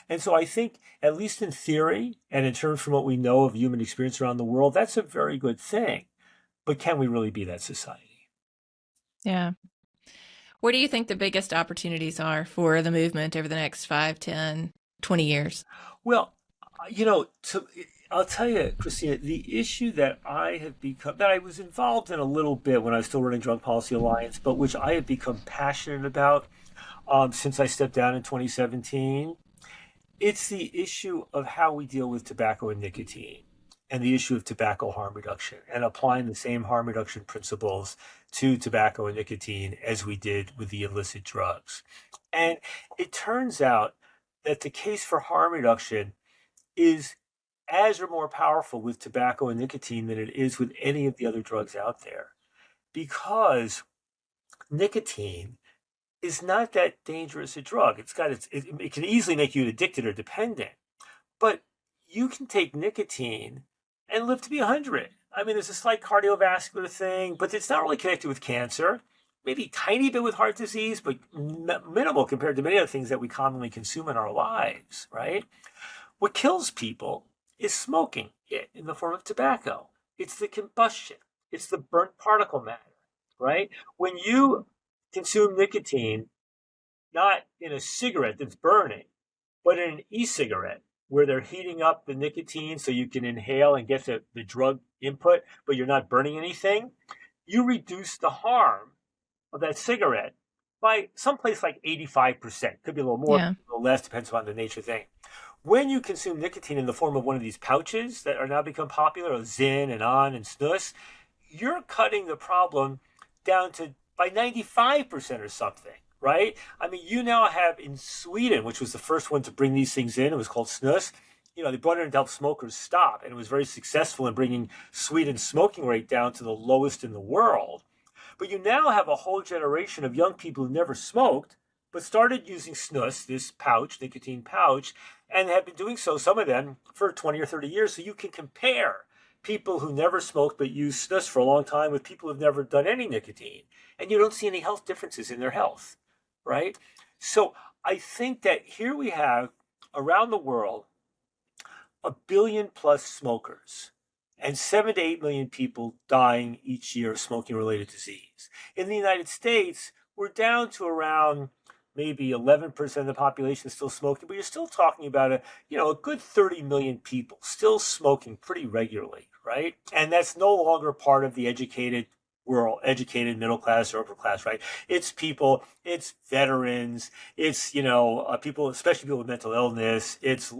And so I think, at least in theory, and in terms from what we know of human experience around the world, that's a very good thing. But can we really be that society? Yeah. Where do you think the biggest opportunities are for the movement over the next 5, 10, 20 years? Well, I'll tell you, Christina, the issue that I was involved in a little bit when I was still running Drug Policy Alliance, but which I have become passionate about since I stepped down in 2017, it's the issue of how we deal with tobacco and nicotine and the issue of tobacco harm reduction and applying the same harm reduction principles to tobacco and nicotine as we did with the illicit drugs. And it turns out that the case for harm reduction is as or more powerful with tobacco and nicotine than it is with any of the other drugs out there. Because nicotine is not that dangerous a drug. It can easily make you addicted or dependent. But you can take nicotine and live to be 100. There's a slight cardiovascular thing, but it's not really connected with cancer. maybe tiny bit with heart disease, but minimal compared to many other things that we commonly consume in our lives, right? What kills people is smoking it in the form of tobacco. It's the combustion. It's the burnt particle matter, right? When you consume nicotine, not in a cigarette that's burning, but in an e-cigarette where they're heating up the nicotine so you can inhale and get the drug input, but you're not burning anything, you reduce the harm of that cigarette by someplace like 85%. Could be a little more, Yeah. a little less, depends on the nature of the thing. When you consume nicotine in the form of one of these pouches that are now become popular, Zyn and On and Snus, you're cutting the problem down to by 95% or something, right? I mean, you now have in Sweden, which was the first one to bring these things in, it was called Snus. They brought it in to help smokers stop, and it was very successful in bringing Sweden's smoking rate down to the lowest in the world. But you now have a whole generation of young people who never smoked, but started using Snus, this pouch, nicotine pouch, and have been doing so, some of them, for 20 or 30 years. So you can compare people who never smoked but used Snus for a long time with people who've never done any nicotine. And you don't see any health differences in their health, right? So I think that here we have, around the world, 1 billion plus smokers and 7 to 8 million people dying each year of smoking-related disease. In the United States, we're down to around maybe 11% of the population still smoking, but you're still talking about a good 30 million people still smoking pretty regularly, right? And that's no longer part of the educated world, educated middle class or upper class, right? It's people, it's veterans, it's, people, especially people with mental illness, it's,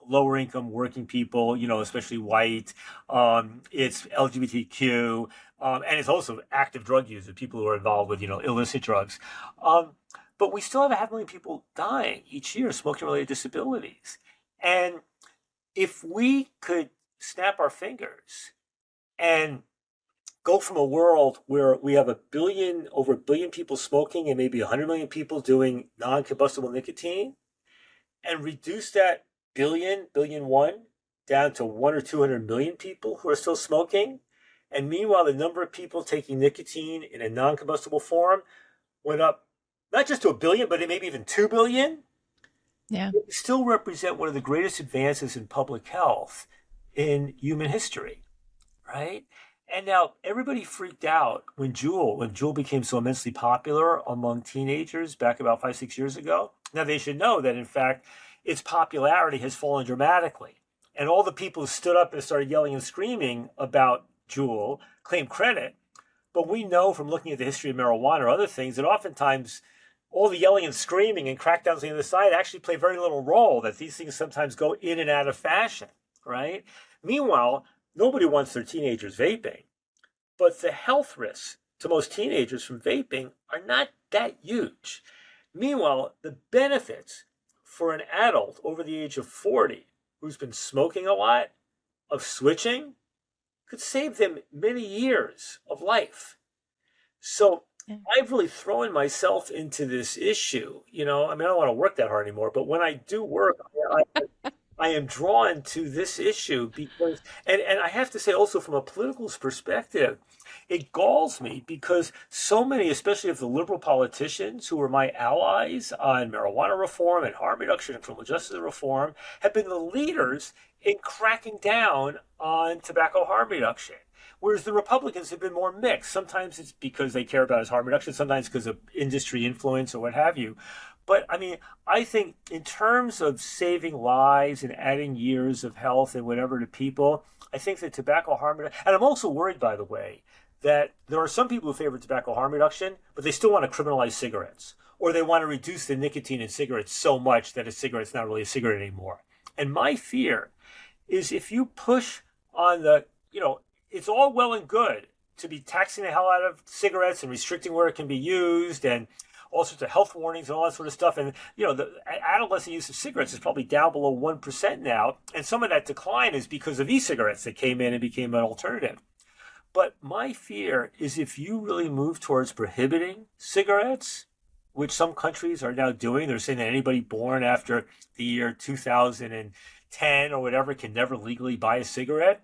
lower income working people, especially white, it's LGBTQ, and it's also active drug users, people who are involved with, illicit drugs. But we still have 500,000 people dying each year of smoking-related disabilities. And if we could snap our fingers and go from a world where we have over 1 billion people smoking and maybe 100 million people doing non-combustible nicotine, and reduce that billion one, down to 1 or 200 million people who are still smoking, and meanwhile the number of people taking nicotine in a non-combustible form went up not just to 1 billion, but maybe even 2 billion, Yeah. it still represent one of the greatest advances in public health in human history, right? And now everybody freaked out when Juul became so immensely popular among teenagers back about 5, 6 years ago. Now they should know that in fact, its popularity has fallen dramatically. And all the people who stood up and started yelling and screaming about Juul claim credit. But we know from looking at the history of marijuana or other things that oftentimes all the yelling and screaming and crackdowns on the other side actually play very little role, that these things sometimes go in and out of fashion, right? Meanwhile, nobody wants their teenagers vaping, but the health risks to most teenagers from vaping are not that huge. Meanwhile, the benefits for an adult over the age of 40 who's been smoking a lot of switching could save them many years of life. So I've really thrown myself into this issue. I don't want to work that hard anymore, but when I do work, I am drawn to this issue because, and I have to say also from a political perspective, it galls me because so many, especially of the liberal politicians who were my allies on marijuana reform and harm reduction and criminal justice reform, have been the leaders in cracking down on tobacco harm reduction. Whereas the Republicans have been more mixed. Sometimes it's because they care about his harm reduction, sometimes because of industry influence or what have you. But I think in terms of saving lives and adding years of health and whatever to people, I think that tobacco harm reduction, and I'm also worried, by the way, that there are some people who favor tobacco harm reduction, but they still want to criminalize cigarettes, or they want to reduce the nicotine in cigarettes so much that a cigarette's not really a cigarette anymore. And my fear is if you push on it's all well and good to be taxing the hell out of cigarettes and restricting where it can be used and all sorts of health warnings and all that sort of stuff. And, the adolescent use of cigarettes is probably down below 1% now. And some of that decline is because of e-cigarettes that came in and became an alternative. But my fear is if you really move towards prohibiting cigarettes, which some countries are now doing, they're saying that anybody born after the year 2010 or whatever can never legally buy a cigarette.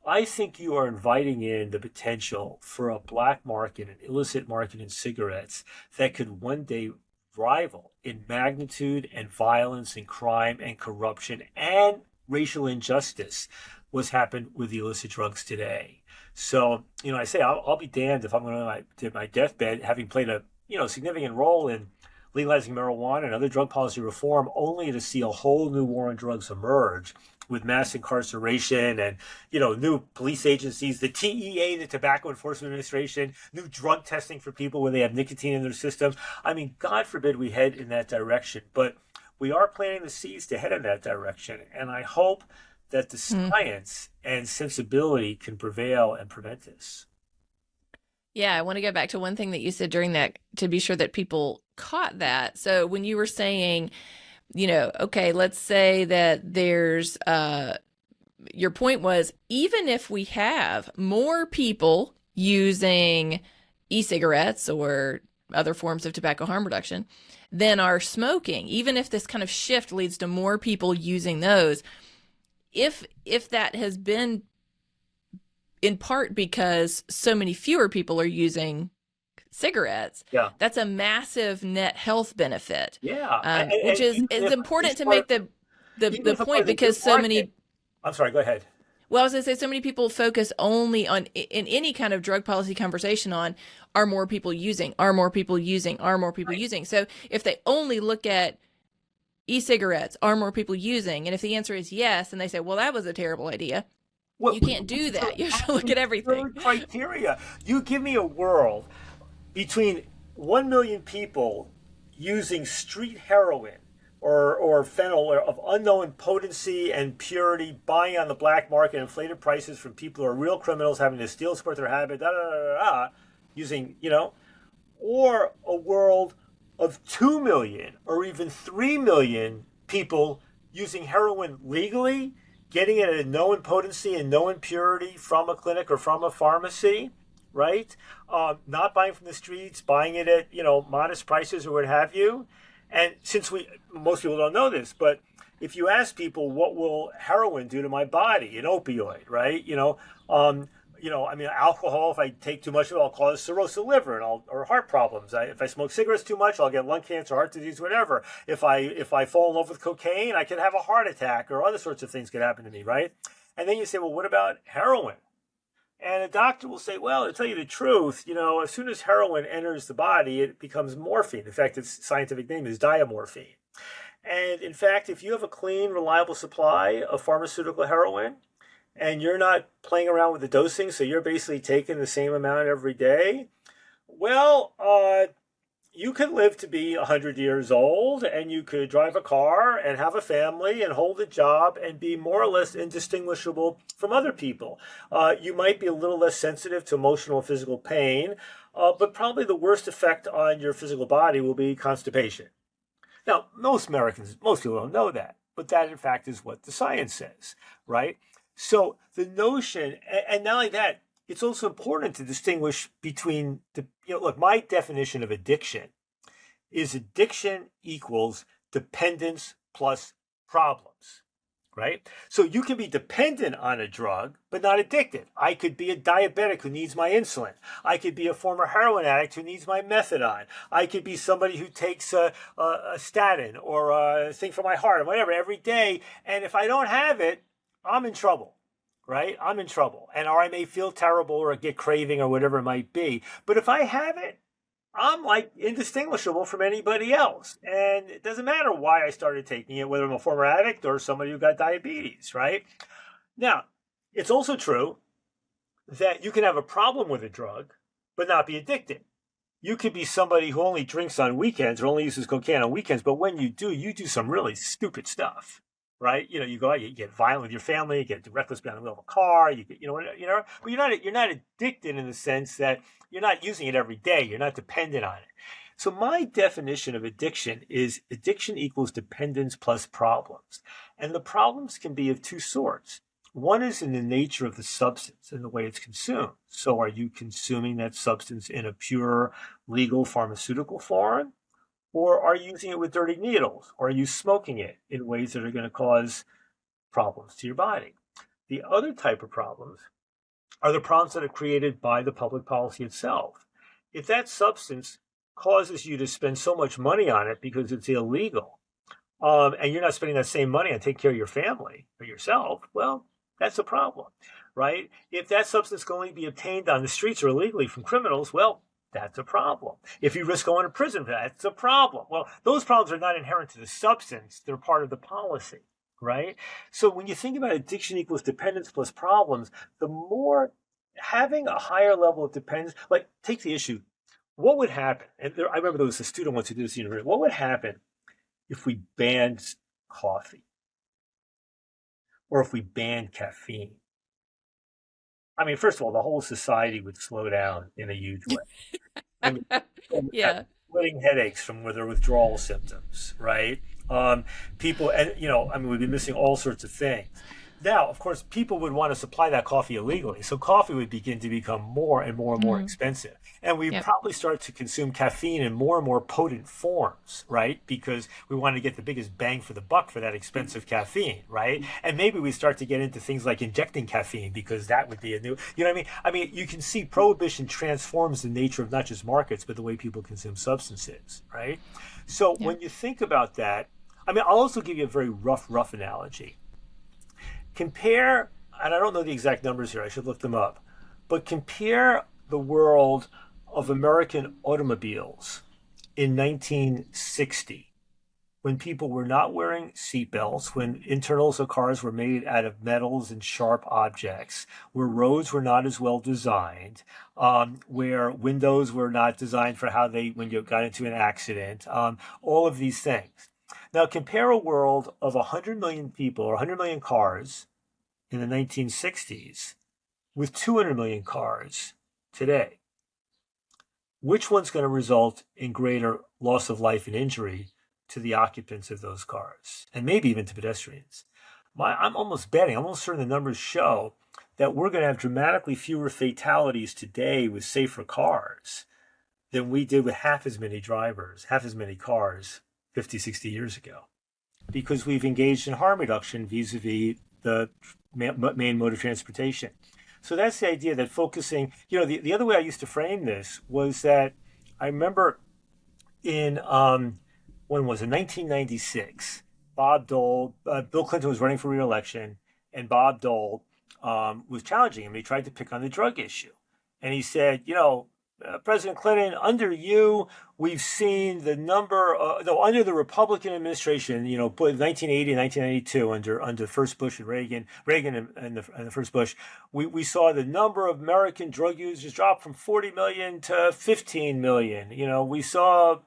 I think you are inviting in the potential for a black market, an illicit market in cigarettes that could one day rival in magnitude and violence and crime and corruption and racial injustice what's happened with the illicit drugs today. So, I say I'll be damned if I'm going to my deathbed having played a significant role in legalizing marijuana and other drug policy reform, only to see a whole new war on drugs emerge with mass incarceration and new police agencies, the TEA, the Tobacco Enforcement Administration, new drug testing for people when they have nicotine in their systems. I mean, God forbid we head in that direction, but we are planting the seeds to head in that direction, and I hope that the science and sensibility can prevail and prevent this. Yeah, I want to go back to one thing that you said during that to be sure that people caught that. So when you were saying, okay, let's say that there's your point was, even if we have more people using e-cigarettes or other forms of tobacco harm reduction than are smoking, even if this kind of shift leads to more people using those, if that has been in part because so many fewer people are using cigarettes, that's a massive net health benefit. Which is important to make the point, because so many. I'm sorry, go ahead. Well, I was going to say, so many people focus only on, in any kind of drug policy conversation, on are more people using, are more people using, are more people using. So if they only look at e-cigarettes, are more people using, and if the answer is yes, and they say, well, that was a terrible idea. Well, you can't do that. You have to look at everything. Criteria. You give me a world between 1 million people using street heroin or fentanyl of unknown potency and purity, buying on the black market, inflated prices from people who are real criminals having to steal, support their habit, using, or a world of 2 million or even 3 million people using heroin legally, getting it at known potency and known purity from a clinic or from a pharmacy, right? Not buying from the streets, buying it at, modest prices or what have you. And since most people don't know this, but if you ask people, what will heroin do to my body, an opioid, right? Alcohol, if I take too much of it, I'll cause cirrhosis liver or heart problems. If I smoke cigarettes too much, I'll get lung cancer, heart disease, whatever. If I fall in love with cocaine, I could have a heart attack, or other sorts of things could happen to me, right? And then you say, well, what about heroin? And a doctor will say, well, to tell you the truth, as soon as heroin enters the body, it becomes morphine. In fact, its scientific name is diamorphine. And in fact, if you have a clean, reliable supply of pharmaceutical heroin, and you're not playing around with the dosing, so you're basically taking the same amount every day, well, you could live to be 100 years old, and you could drive a car and have a family and hold a job and be more or less indistinguishable from other people. You might be a little less sensitive to emotional and physical pain, but probably the worst effect on your physical body will be constipation. Now, most people don't know that, but that in fact is what the science says, right? So the notion, and not only that, it's also important to distinguish between my definition of addiction is addiction equals dependence plus problems, right? So you can be dependent on a drug, but not addicted. I could be a diabetic who needs my insulin. I could be a former heroin addict who needs my methadone. I could be somebody who takes a statin or a thing for my heart or whatever every day. And if I don't have it, I'm in trouble. Right? I'm in trouble. Or I may feel terrible or get craving or whatever it might be. But if I have it, I'm like indistinguishable from anybody else. And it doesn't matter why I started taking it, whether I'm a former addict or somebody who got diabetes, right? Now, it's also true that you can have a problem with a drug, but not be addicted. You could be somebody who only drinks on weekends or only uses cocaine on weekends, but when you do some really stupid stuff. Right, you go out, you get violent with your family, you get reckless behind the wheel of a car, but you're not addicted in the sense that you're not using it every day, you're not dependent on it. So my definition of addiction is addiction equals dependence plus problems, and the problems can be of two sorts. One is in the nature of the substance and the way it's consumed. So are you consuming that substance in a pure legal pharmaceutical form? Or are you using it with dirty needles? Or are you smoking it in ways that are going to cause problems to your body? The other type of problems are the problems that are created by the public policy itself. If that substance causes you to spend so much money on it because it's illegal, and you're not spending that same money on taking care of your family or yourself, well, that's a problem, right? If that substance can only be obtained on the streets or illegally from criminals, well, that's a problem. If you risk going to prison for that, it's a problem. Well, those problems are not inherent to the substance, they're part of the policy, right? So when you think about addiction equals dependence plus problems, the more having a higher level of dependence, like take the issue, what would happen? And I remember there was a student once who did this at university. What would happen if we banned coffee or if we banned caffeine? I mean, first of all, the whole society would slow down in a huge way. I mean, people would have Yeah. splitting headaches from their withdrawal symptoms, right? People, and I mean, we'd be missing all sorts of things. Now, of course, people would want to supply that coffee illegally, so coffee would begin to become more and more and more Mm. expensive, and we'd Yep. probably start to consume caffeine in more and more potent forms, right? Because we want to get the biggest bang for the buck for that expensive caffeine, right? And maybe we start to get into things like injecting caffeine because that would be a new, you know what I mean? I mean, you can see prohibition transforms the nature of not just markets, but the way people consume substances, right? So Yeah. when you think about that, I mean, I'll also give you a very rough analogy. Compare, and I don't know the exact numbers here, I should look them up, but compare the world of American automobiles in 1960, when people were not wearing seatbelts, when internals of cars were made out of metals and sharp objects, where roads were not as well designed, where windows were not designed for how they, when you got into an accident, all of these things. Now compare a world of 100 million people or 100 million cars in the 1960s with 200 million cars today. Which one's going to result in greater loss of life and injury to the occupants of those cars, and maybe even to pedestrians? I'm almost betting, I'm almost certain the numbers show that we're going to have dramatically fewer fatalities today with safer cars than we did with half as many drivers, half as many cars 50, 60 years ago, because we've engaged in harm reduction vis-a-vis the main mode of transportation. So that's the idea that focusing, the other way I used to frame this was that I remember in, when was it, 1996, Bob Dole, Bill Clinton was running for re-election, and Bob Dole was challenging him. He tried to pick on the drug issue. And he said, President Clinton, under you, we've seen the number, under the Republican administration, 1980 and 1992, under first Bush and Reagan and the first Bush, we saw the number of American drug users drop from 40 million to 15 million. We saw,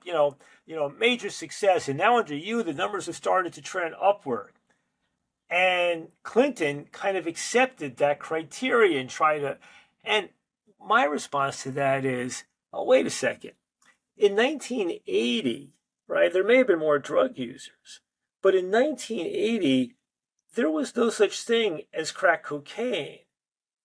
major success. And now under you, the numbers have started to trend upward. And Clinton kind of accepted that criteria and my response to that is, oh, wait a second. In 1980, right, there may have been more drug users, but in 1980, there was no such thing as crack cocaine.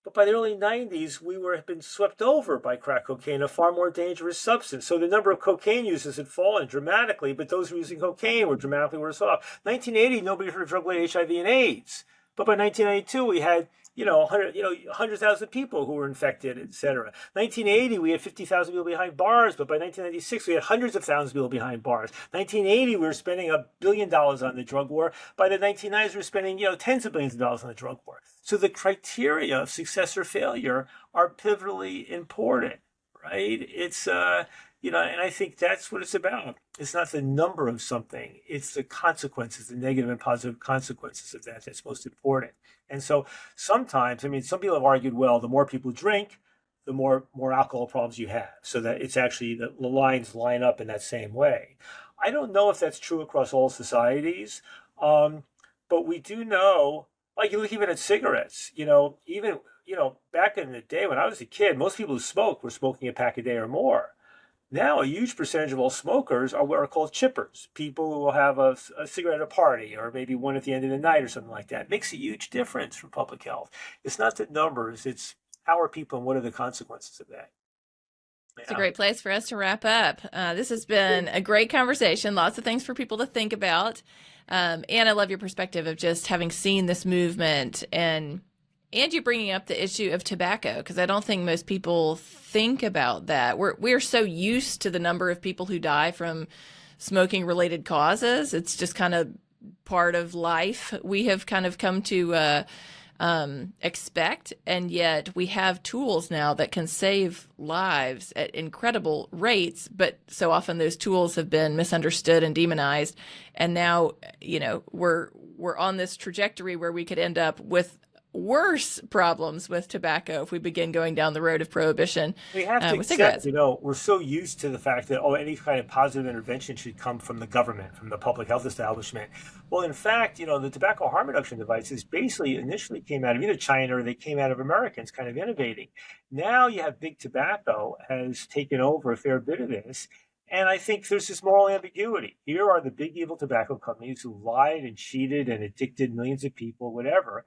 But by the early 90s, we had been swept over by crack cocaine, a far more dangerous substance. So the number of cocaine users had fallen dramatically, but those who were using cocaine were dramatically worse off. 1980, nobody heard of drug like HIV and AIDS. But by 1992, we had 100,000 people who were infected, et cetera. 1980, we had 50,000 people behind bars, but by 1996, we had hundreds of thousands of people behind bars. 1980, we were spending $1 billion on the drug war. By the 1990s, we were spending tens of billions of dollars on the drug war. So the criteria of success or failure are pivotally important, right? It's and I think that's what it's about. It's not the number of something; it's the consequences, the negative and positive consequences of that. That's most important. And so sometimes, some people have argued, well, the more people drink, the more alcohol problems you have. So that it's actually the lines line up in that same way. I don't know if that's true across all societies, but we do know. Like you look even at cigarettes, even back in the day when I was a kid, most people who smoked were smoking a pack a day or more. Now, a huge percentage of all smokers are what are called chippers, people who will have a cigarette at a party or maybe one at the end of the night or something like that. It makes a huge difference for public health. It's not the numbers, it's how are people and what are the consequences of that. It's a great place for us to wrap up. This has been a great conversation, lots of things for people to think about. And I love your perspective of just having seen this movement and And you bringing up the issue of tobacco, because I don't think most people think about that. We're so used to the number of people who die from smoking related causes. It's just kind of part of life. We have kind of come to expect, and yet we have tools now that can save lives at incredible rates. But so often those tools have been misunderstood and demonized, and now we're on this trajectory where we could end up with worse problems with tobacco if we begin going down the road of prohibition. We have to with accept, cigarettes. we're so used to the fact that, any kind of positive intervention should come from the government, from the public health establishment. Well, in fact, the tobacco harm reduction devices basically initially came out of either China or they came out of Americans kind of innovating. Now you have big tobacco has taken over a fair bit of this. And I think there's this moral ambiguity. Here are the big evil tobacco companies who lied and cheated and addicted millions of people, whatever.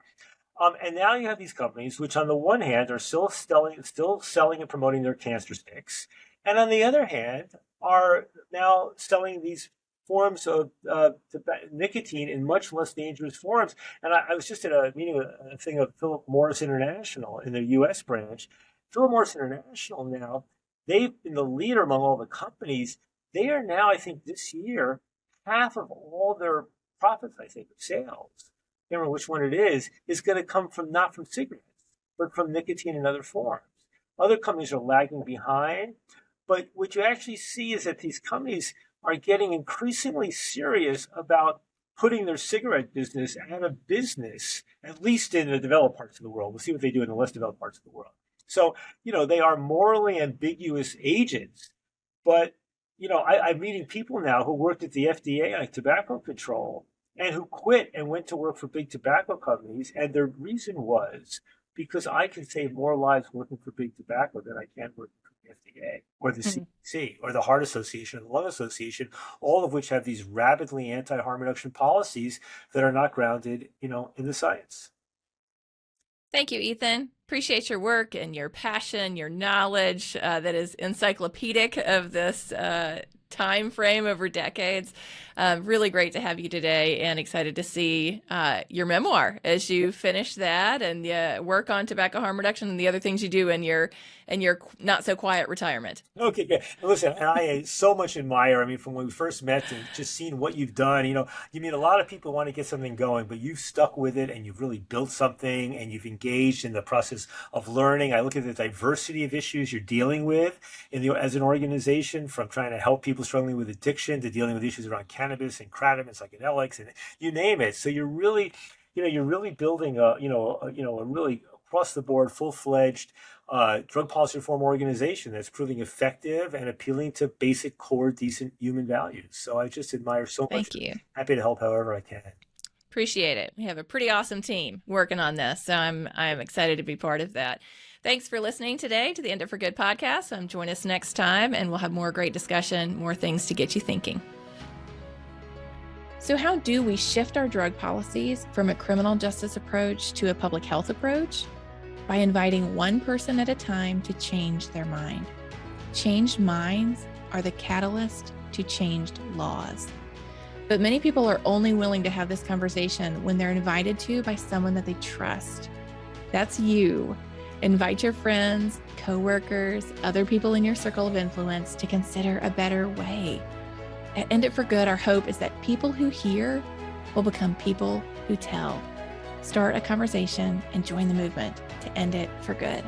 And now you have these companies, which on the one hand are still selling and promoting their cancer sticks, and on the other hand are now selling these forms of nicotine in much less dangerous forms. And I was just at a meeting, a thing of Philip Morris International in their U.S. branch. Philip Morris International now, they've been the leader among all the companies. They are now, I think, this year, half of all their profits, I think, of sales, I can't remember which one it is going to come from not from cigarettes, but from nicotine in other forms. Other companies are lagging behind, but what you actually see is that these companies are getting increasingly serious about putting their cigarette business out of business, at least in the developed parts of the world. We'll see what they do in the less developed parts of the world. So, they are morally ambiguous agents, but, I'm meeting people now who worked at the FDA on tobacco control, and who quit and went to work for big tobacco companies. And their reason was because I can save more lives working for big tobacco than I can working for the FDA or the CDC or the Heart Association or the Lung Association, all of which have these rabidly anti-harm reduction policies that are not grounded, in the science. Thank you, Ethan. Appreciate your work and your passion, your knowledge that is encyclopedic of this time frame over decades. Really great to have you today, and excited to see your memoir as you finish that and work on tobacco harm reduction and the other things you do in your not so quiet retirement. Okay, good. Listen, and I so much admire, from when we first met and just seeing what you've done, you meet a lot of people who want to get something going, but you've stuck with it and you've really built something and you've engaged in the process of learning. I look at the diversity of issues you're dealing with as an organization, from trying to help people struggling with addiction to dealing with issues around cannabis and kratom and psychedelics and you name it. So you're really building a really across the board, full-fledged drug policy reform organization that's proving effective and appealing to basic, core, decent human values. So I just admire so much. Thank you. Happy to help however I can. Appreciate it. We have a pretty awesome team working on this, so I'm excited to be part of that. Thanks for listening today to the End It for Good podcast. Join us next time, and we'll have more great discussion, more things to get you thinking. So how do we shift our drug policies from a criminal justice approach to a public health approach? By inviting one person at a time to change their mind. Changed minds are the catalyst to changed laws. But many people are only willing to have this conversation when they're invited to by someone that they trust. That's you. Invite your friends, coworkers, other people in your circle of influence to consider a better way. At End It for Good, our hope is that people who hear will become people who tell. Start a conversation and join the movement to end it for good.